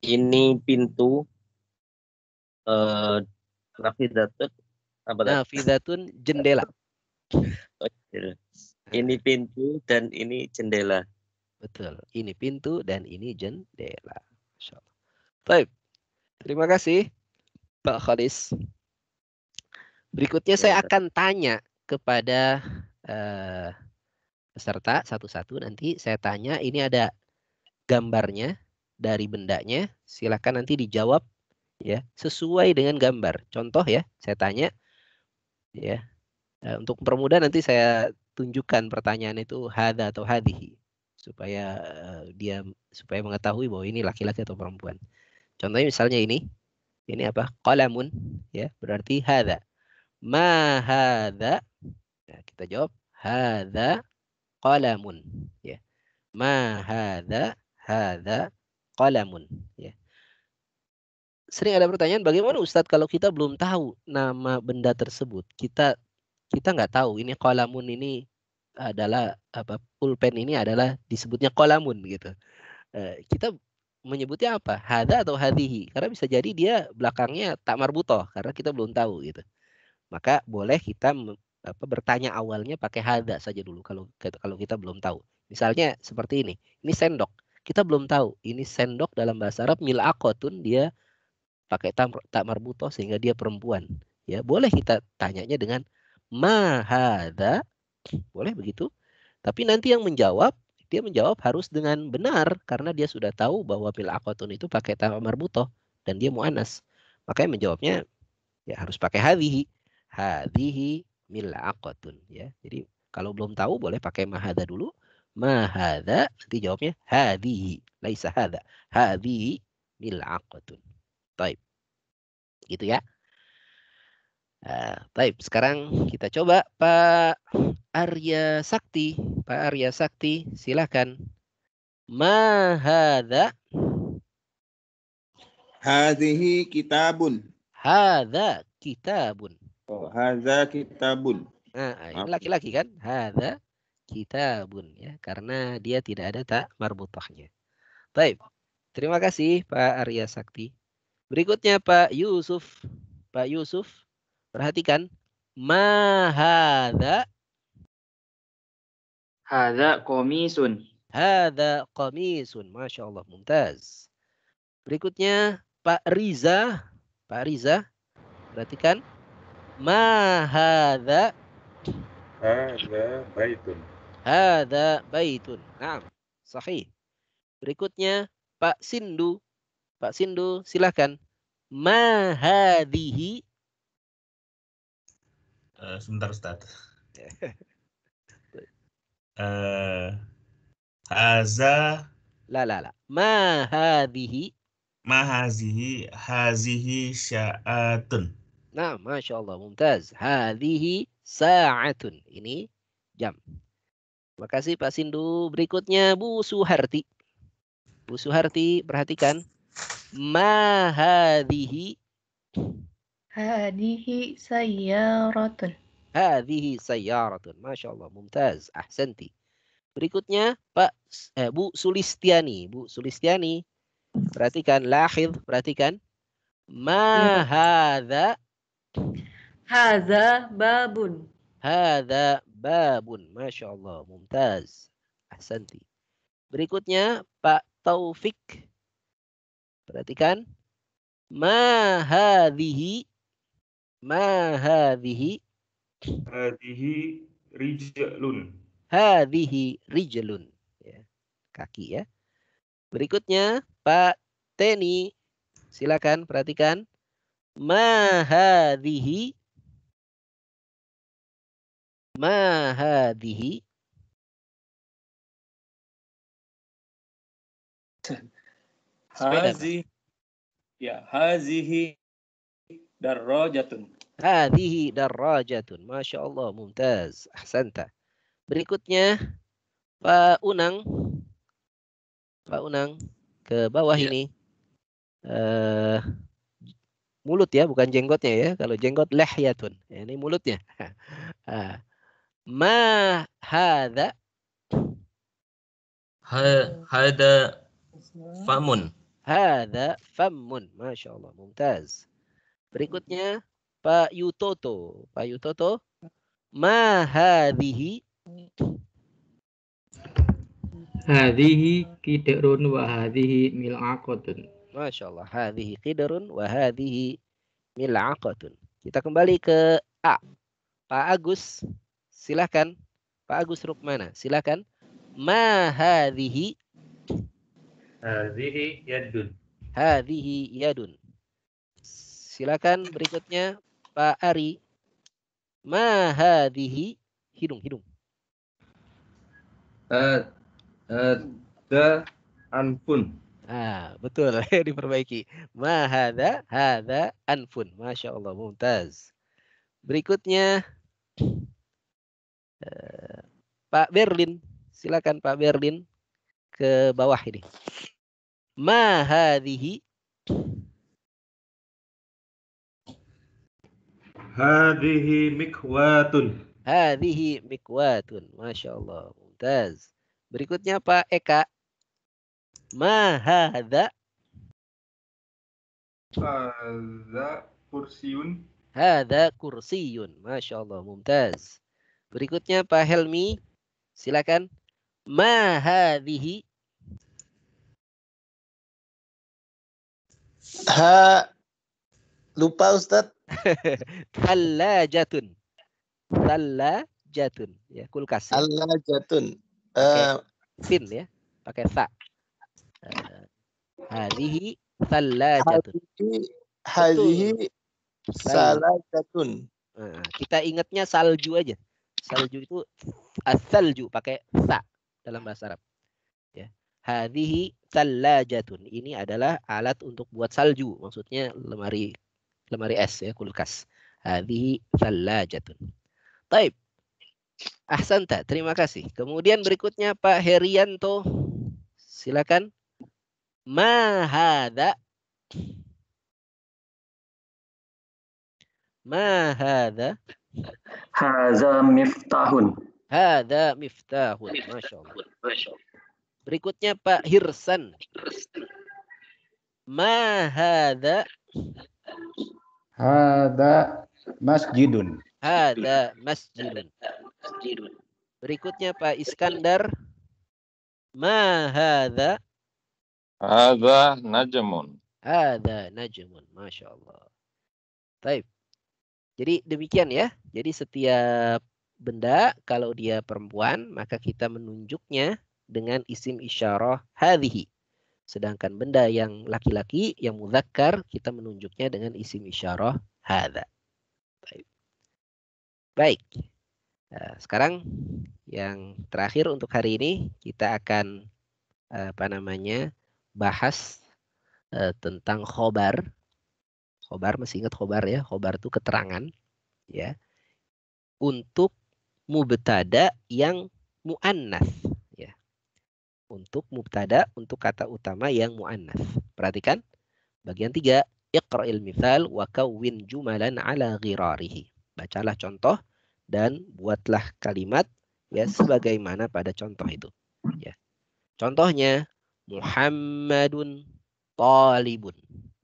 Ini pintu. Nafidatun apa? Nafidatun jendela. Ini pintu dan ini jendela. Betul. Ini pintu dan ini jendela. Masya Allah. Baik. Terima kasih Pak Khalis. Berikutnya saya akan tanya kepada peserta satu-satu. Nanti saya tanya, ini ada gambarnya dari bendanya. Silakan nanti dijawab ya sesuai dengan gambar. Contoh ya, saya tanya ya. Untuk mempermudah nanti saya tunjukkan pertanyaan itu hadza atau hadhihi supaya supaya mengetahui bahwa ini laki-laki atau perempuan. Contohnya misalnya ini apa? Qalamun ya, berarti hadza. Ma hadza? Nah, kita jawab hadza qalamun ya. Ma hadza? Hadza qalamun ya. Sering ada pertanyaan, bagaimana Ustadz kalau kita belum tahu nama benda tersebut? Kita nggak tahu ini qalamun ini adalah apa, pulpen ini adalah disebutnya qalamun gitu. Kita menyebutnya apa? Hadza atau hadhihi? Karena bisa jadi dia belakangnya tak marbutoh karena kita belum tahu gitu. Maka boleh kita bertanya awalnya pakai hadza saja dulu kalau kita belum tahu. Misalnya seperti ini. Ini sendok. Kita belum tahu. Ini sendok dalam bahasa Arab mil'aqatun, dia pakai tak marbutoh sehingga dia perempuan. Ya, boleh kita tanyanya dengan ma hadza. Boleh begitu. Tapi nanti yang menjawab, dia menjawab harus dengan benar karena dia sudah tahu bahwa mil'aqatun itu pakai tak marbutoh dan dia muannas. Makanya menjawabnya ya harus pakai hadhihi. Hadhihi mil'aqatun ya. Jadi kalau belum tahu boleh pakai ma hadza dulu. Ma hadza, nanti jawabnya hadhihi, laisa hadza. Hadhihi mil'aqatun. Baik. Gitu ya. Baik, sekarang kita coba Pak Arya Sakti. Pak Arya Sakti, silakan. Ma hadza? Hadhihi kitabun. Hadza kitabun. Oh, hadza kitabun. Nah, ini laki-laki kan? Hadza kitabun ya, karena dia tidak ada tak marbutahnya. Baik. Terima kasih Pak Arya Sakti. Berikutnya Pak Yusuf. Pak Yusuf, perhatikan. Ma hadza? Hadza qamisun. Hadza qamisun. Masya Allah, mumtaz. Berikutnya Pak Riza. Pak Riza, perhatikan. Ma hadza? Hadza baitun. Hadza baitun. Naam, sahih. Berikutnya Pak Sindu. Pak Sindu, silakan. Ma hadhihi? Sebentar Ustaz. Haza. La. Ma hadhihi? Ma hazihi sya'atun. Nah, Masya Allah, mumtaz. Hadhihi sa'atun. Ini jam. Terima kasih Pak Sindu. Berikutnya Bu Suharti. Bu Suharti, perhatikan. Ma hadhihi. Hadihi sayyaratun. Hadhihi sayyaratun. Masya Allah, mumtaz. Ahsanti. Berikutnya Pak Bu Sulistiani. Bu Sulistiani, perhatikan. Lahidh, perhatikan. Ma hadza. Hadza babun. Hadza babun. Masya Allah, mumtaz. Ahsanti. Berikutnya Pak Taufik. Perhatikan. Ma hadhihi. Ma hadhihi. Hadhihi rijlun. Hadhihi rijlun. Ya, kaki ya. Berikutnya Pak Teni. Silakan perhatikan. Ma hadhihi. Ma hadhihi. Hazihi ya hazihi darajatun. Hadhihi darajatun. Masya Allah, mumtaz. Ahsanta. Berikutnya Pak Unang. Pak Unang ke bawah ini. Mulut ya, bukan jenggotnya ya. Kalau jenggot lahyatun. Ya, ini mulutnya. Ma hadza. Hada famun. Hadza famun. Masya Allah, mumtaz. Berikutnya Pak Yutoto. Pak Yutoto. Ma hadhihi. Hadhihi qidrun wa hadhihi mil'aqatun. Masya Allah. Hadhihi qidrun wa hadhihi mil'aqatun. Kita kembali ke A. Pak Agus. Silakan. Pak Agus Rukmana. Silakan. Ma hadhihi. Hadhihi yadun. Hadhihi yadun. Silakan berikutnya Pak Ari. Ma hadhihi. Hidung. Ada anfun. Betul. Diperbaiki. Ma hadza anfun. Masya Allah, mumtaz. Berikutnya Pak Berlin. Silakan Pak Berlin ke bawah ini. Ma hadhihi. Hadhihi mikwatun. Hadhihi mikwatun. Masya Allah, mumtaz. Berikutnya Pak Eka. Ma hadza. Hadza kursiyun. Hadza kursiyun. Masya Allah, mumtaz. Berikutnya Pak Helmi. Silakan. Ma hadhihi. Lupa Ustadz. Thalajatun. Thalajatun. Ya, kulkas. Ya. Thalajatun. Fin ya. Pakai tha. Hadhihi thalajatun. Hadhihi salajatun. Kita ingatnya salju aja. Salju itu as-salju pakai tha dalam bahasa Arab. Ya. Hadhihi thalajatun. Ini adalah alat untuk buat salju. Maksudnya lemari es ya, kulkas. Hadhihi thalajatun. Taib. Ahsanta, terima kasih. Kemudian berikutnya Pak Herianto. Silakan. Ma hadza. Ma hadza. Hadza miftahun. Hadza miftahun. Masya Allah. Berikutnya Pak Hirsan. Ma hadza. Hadza masjidun. Hadza masjidun. Berikutnya Pak Iskandar. Ma hadza. Hadza najmun. Hadza najmun. Masya Allah. Baik. Jadi demikian ya. Jadi setiap benda kalau dia perempuan maka kita menunjuknya dengan isim isyarah hadhihi. Sedangkan benda yang laki-laki yang mudzakkar kita menunjuknya dengan isim isyarah hadza. Baik. Nah, sekarang yang terakhir untuk hari ini kita akan bahas tentang khobar. Khobar, masih ingat khobar ya? Khobar itu keterangan ya. Untuk mubtada yang muannas, ya. Untuk mubtada, untuk kata utama yang muannas. Perhatikan bagian 3, iqra'il mithal wa kawwin jumalan ala ghirarihi. Bacalah contoh dan buatlah kalimat ya sebagaimana pada contoh itu, ya. Contohnya Muhammadun talibun.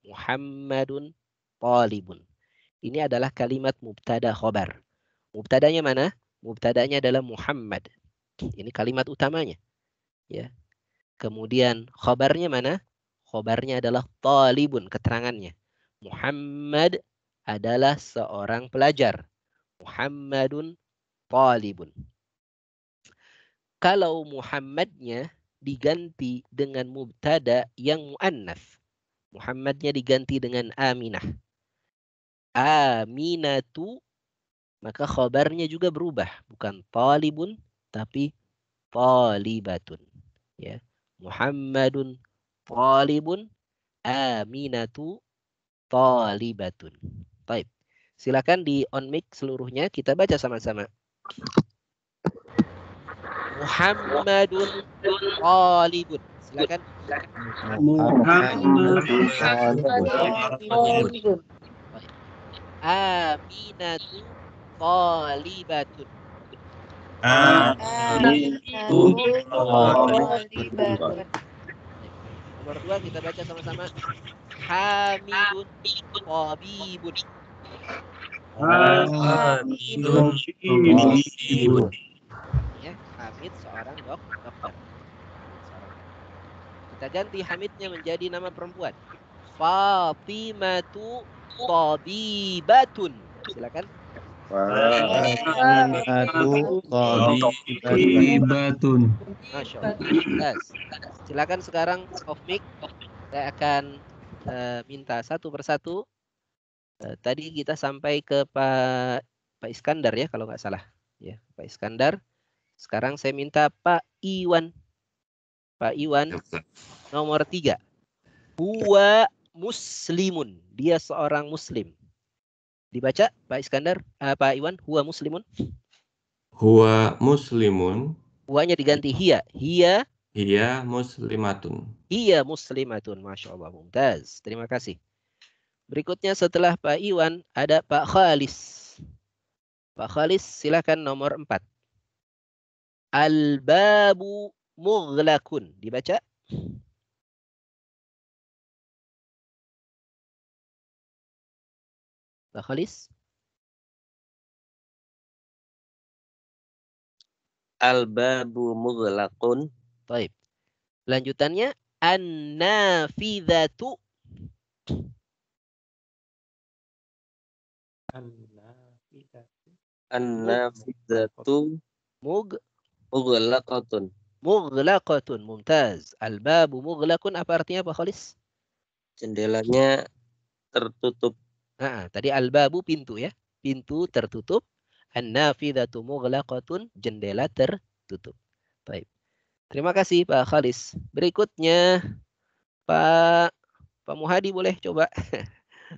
Muhammadun talibun. Ini adalah kalimat mubtada khobar. Mubtadanya mana? Mubtadanya adalah Muhammad. Ini kalimat utamanya, ya. Kemudian khobarnya mana? Khobarnya adalah talibun, keterangannya. Muhammad adalah seorang pelajar. Muhammadun talibun. Kalau Muhammadnya diganti dengan mubtada yang muannas, Muhammadnya diganti dengan Aminah. Aminatu, maka khabarnya juga berubah, bukan talibun tapi talibatun, ya. Muhammadun talibun, Aminatu talibatun. Baik. Silakan di on mic seluruhnya, kita baca sama-sama. Muhammadun talibun. Silakan. Muhammadun talibun. Aminatu talibatun. Aminatu talibatun. Nomor 2 kita baca sama-sama. Hamidun tabibun. Hamidun tabibun. Ya, Hamid seorang dokter. Kita ganti Hamidnya menjadi nama perempuan. Fatimatu tabibatun. Silakan. Fatimatu tabibatun. Masya Allah. Silakan sekarang off mic. Saya akan minta satu persatu. Tadi kita sampai ke Pak Iskandar ya, kalau nggak salah. Ya, Pak Iskandar. Sekarang saya minta Pak Iwan. Pak Iwan nomor 3. Huwa muslimun. Dia seorang muslim. Dibaca Pak Iskandar, Pak Iwan, huwa muslimun. Huwa muslimun. Huwanya diganti hiya. Hiya Muslimatun. Hiya muslimatun. Masya Allah, mumtaz. Terima kasih. Berikutnya setelah Pak Iwan ada Pak Khalis. Pak Khalis silakan nomor 4. Al-babu mughlaqun. Dibaca. Pak Khalis. Al-babu mughlaqun. Baik. Lanjutannya an-nafidhatu. An-nafidhatu mughlaqatun. Mughlaqatun. Mumtaz. Al-babu mughlaqun apa artinya Pak Khalis? Jendelanya tertutup. Tadi al-babu pintu ya. Pintu tertutup. An-nafidhatu mughlaqatun, jendela tertutup. Baik. Terima kasih Pak Khalis. Berikutnya Pak Muhadi boleh coba.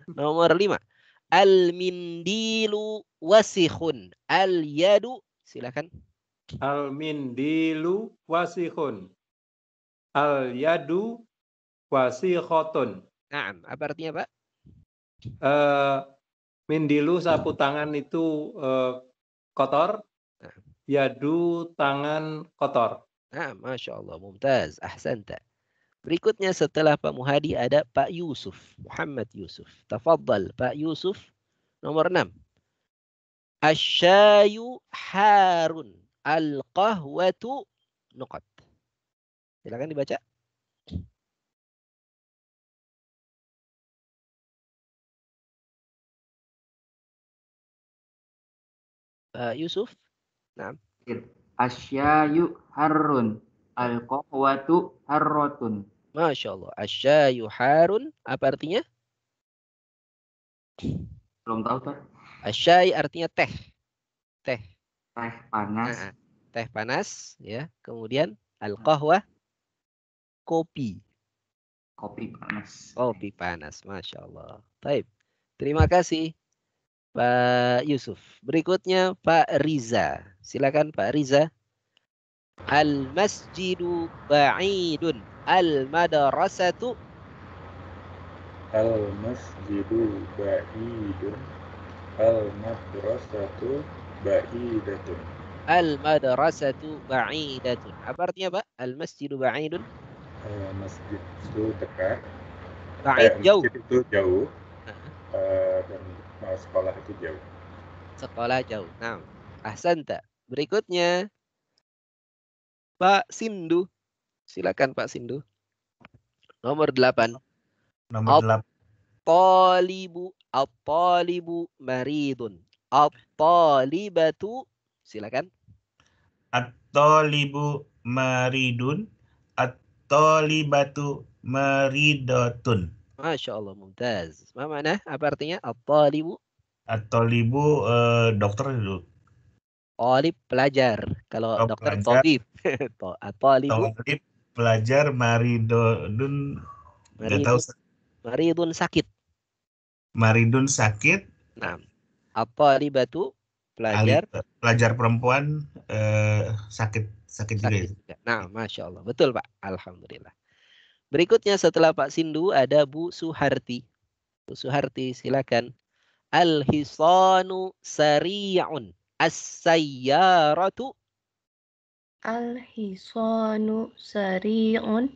Nomor 5. Al-mindilu wasikhun. Al-yadu, silakan. Al-mindilu wasikhun. Al-yadu wasikhotun. Naam, apa artinya Pak? Mindilu sapu tangan itu kotor. Yadu tangan kotor. Nah, Masya Allah, mumtaz, ahsanta. Berikutnya setelah Pak Muhadi ada Pak Yusuf, Muhammad Yusuf. Tafadhal Pak Yusuf, nomor 6. Asyayu harun, al-qahwatu nuqat. Silakan dibaca. Pak Yusuf. Nah. Asyayu harun, al-qahwatu harrotun. Masya Allah. Asyayu harun, apa artinya? Belum tahu, Pak. Asyai artinya teh. Teh. Teh panas. Teh panas, ya. Kemudian al-qahwa, kopi. Kopi panas. Kopi panas, Masya Allah. Baik. Terima kasih Pak Yusuf. Berikutnya Pak Riza. Silakan Pak Riza. Al-masjidu ba'idun. Al-madrasatu. Al-masjidu ba'idun. Al-madrasatu ba'idatun. Al-madrasatu ba'idatun. Apa artinya, Pak? Al-masjidu ba'idun. Masjid itu dekat. Ba'id jauh. Masjid itu jauh. Dan sekolah itu jauh. Sekolah jauh. Nah, ahsanta. Berikutnya Pak Sindu. Silakan Pak Sindu. Nomor 8. Nomor 8. At-talibu maridun. At-talibatu. Silakan. At-talibu maridun. At-talibatu maridatun. Masya Allah, mumtaz. Mana? Apa artinya? At-talibu. At-talibu dokter dulu. Talib pelajar. Kalau dokter tabib. At-talibu pelajar, maridun enggak tahu. Maridun sakit. Maridun sakit. Nah, at-talibatu pelajar perempuan sakit juga. Nah, Masya Allah. Betul, Pak. Alhamdulillah. Berikutnya setelah Pak Sindu ada Bu Suharti. Bu Suharti, silakan. Al-hisanu sari'un. As-sayyaratu. Al-hisanu sari'un.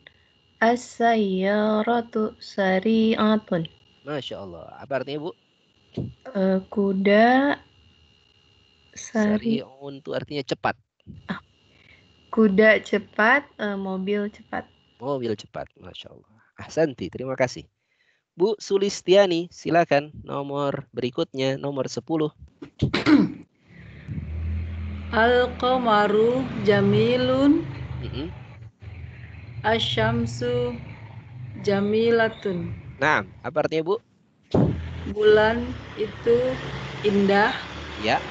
As-sayyaratu sari'atun. Masya Allah. Apa artinya, Bu? Kuda sari'un itu artinya cepat. Kuda cepat, mobil cepat. Mobil cepat. Masya Allah. Ahsanti. Terima kasih. Bu Sulistiani, silakan. Nomor berikutnya, nomor 10. Al-qamaru jamilun. Asyamsu jamilatun. Nah, apa artinya, Bu? Bulan itu indah. Ya.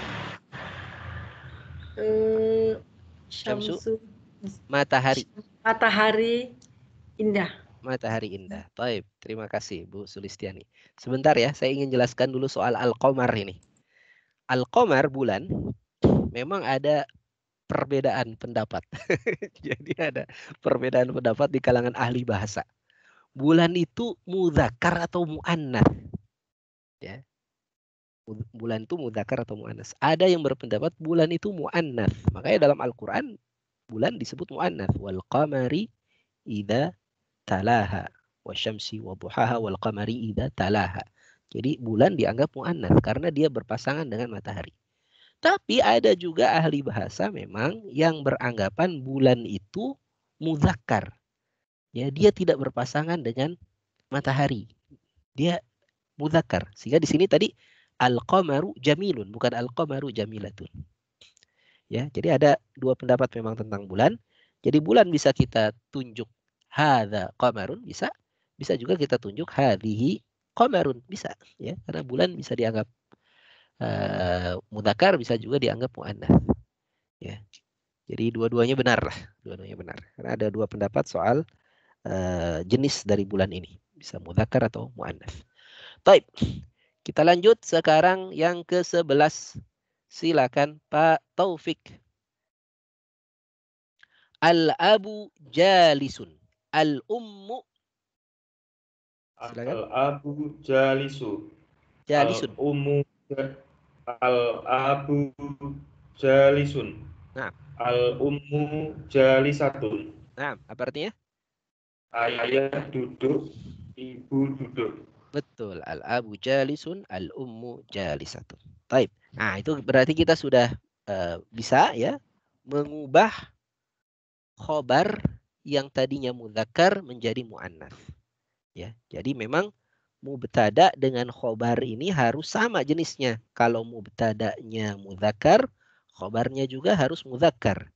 Syamsu matahari. Matahari indah. Matahari indah. Baik, terima kasih Bu Sulistiani. Sebentar ya, saya ingin jelaskan dulu soal al-qamar ini. Al-qamar bulan memang ada perbedaan pendapat. Jadi ada perbedaan pendapat di kalangan ahli bahasa. Bulan itu mudzakkar atau muannats? Ya. Bulan itu mudzakkar atau muannats? Ada yang berpendapat bulan itu muannats. Makanya dalam Al-Qur'an bulan disebut muannats. Wal qamari idza talaha wasyamsi waduhaha wal qamari idza talaha. Jadi bulan dianggap muannats karena dia berpasangan dengan matahari. Tapi ada juga ahli bahasa memang yang beranggapan bulan itu mudzakkar. Ya, dia tidak berpasangan dengan matahari. Dia mudzakkar. Sehingga di sini tadi al-qamaru jamilun, bukan al-qamaru jamilatun. Ya, jadi ada dua pendapat memang tentang bulan. Jadi bulan bisa kita tunjuk hadza qamarun, bisa. Bisa juga kita tunjuk hadhihi qamarun, bisa. Ya, karena bulan bisa dianggap mudzakkar, bisa juga dianggap muannats. Ya. Jadi dua-duanya benar lah, dua-duanya benar. Karena ada dua pendapat soal jenis dari bulan ini, bisa mudzakkar atau muannats. Baik. Kita lanjut sekarang yang ke-11. Silakan Pak Taufik. Al-abu jalisun. Al-ummu. Al-abu jalisu. Jalisun. Al-ummu. Al-abu jalisun. Nah. Al-ummu jalisatun. Nah, apa artinya? Ayah duduk, ibu duduk. Betul. Al-abu jalisun, al-ummu jalisatun. Baik. Nah, itu berarti kita sudah bisa ya mengubah khobar yang tadinya mudzakkar menjadi muannats. Ya. Jadi memang mubtada dengan khobar ini harus sama jenisnya. Kalau mubtadanya mudzakkar, khobarnya juga harus mudzakkar.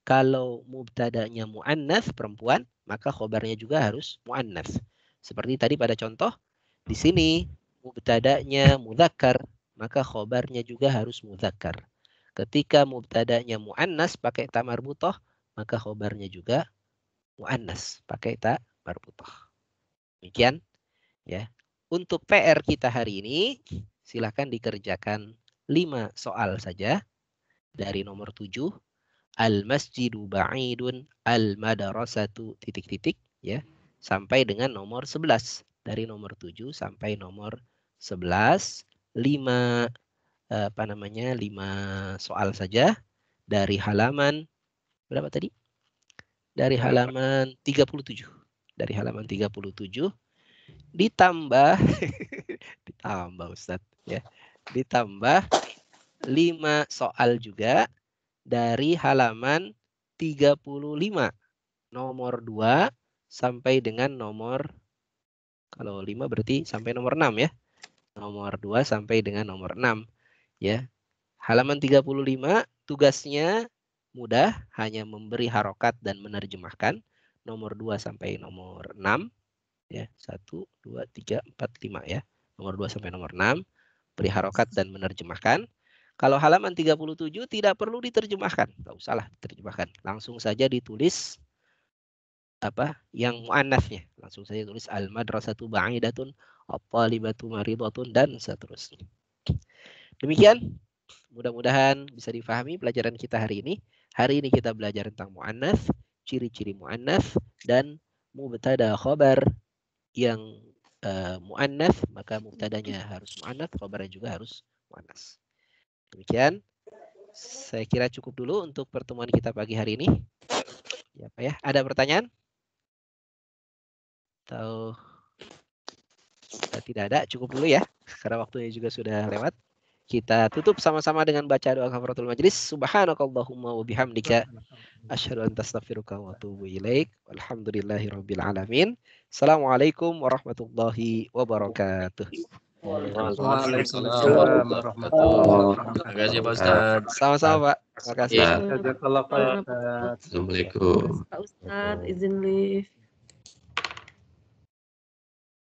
Kalau mubtadanya muannats perempuan, maka khobarnya juga harus muannats. Seperti tadi pada contoh, di sini mubtadanya mudzakkar, maka khobarnya juga harus mudzakkar. Ketika mubtadanya muannats pakai ta marbutah, maka khobarnya juga muannats pakai ta marbutah. Demikian ya. Untuk PR kita hari ini, silakan dikerjakan 5 soal saja dari nomor 7 al-masjidu ba'idun, al-madrasatu titik-titik ya, sampai dengan nomor 11. Dari nomor 7 sampai nomor 11, 5 soal saja dari halaman berapa tadi? Dari halaman 37. Dari halaman 37 ditambah ditambah Ustadz ya. Ditambah 5 soal juga dari halaman 35. Nomor 2 sampai dengan nomor, kalau 5 berarti sampai nomor 6 ya. Nomor 2 sampai dengan nomor 6 ya. Halaman 35 tugasnya mudah, hanya memberi harokat dan menerjemahkan. Nomor 2 sampai nomor 6 ya. 1 2 3 4 5 ya. Nomor 2 sampai nomor 6 beri harokat dan menerjemahkan. Kalau halaman 37 tidak perlu diterjemahkan, enggak usahlah diterjemahkan. Langsung saja ditulis yang muannasnya. Langsung saja tulis al-madrasatu ba'idatun, at-talibatu maridatun, dan seterusnya. Demikian, mudah-mudahan bisa difahami pelajaran kita hari ini. Hari ini kita belajar tentang muannats, ciri-ciri muannats, dan mubtada khabar yang muannats, maka mubtadanya harus muannats, khabarnya juga harus muannats. Demikian, saya kira cukup dulu untuk pertemuan kita pagi hari ini. Ya, Pak ya, ada pertanyaan? Atau tidak ada, cukup dulu ya, karena waktunya juga sudah lewat. Kita tutup sama-sama dengan baca doa kafaratul majlis. Subhanakallahumma wa bihamdika asyhadu an astaghfiruka wa atubu ilaik. Walhamdulillahirabbil alamin. Assalamualaikum warahmatullahi wabarakatuh. Waalaikumsalam warahmatullahi wabarakatuh. Terima kasih Pak Ustaz. Sama-sama Pak. Terima kasih. Jazakallah khairan. Assalamualaikum. Pak Ustadz, izin live.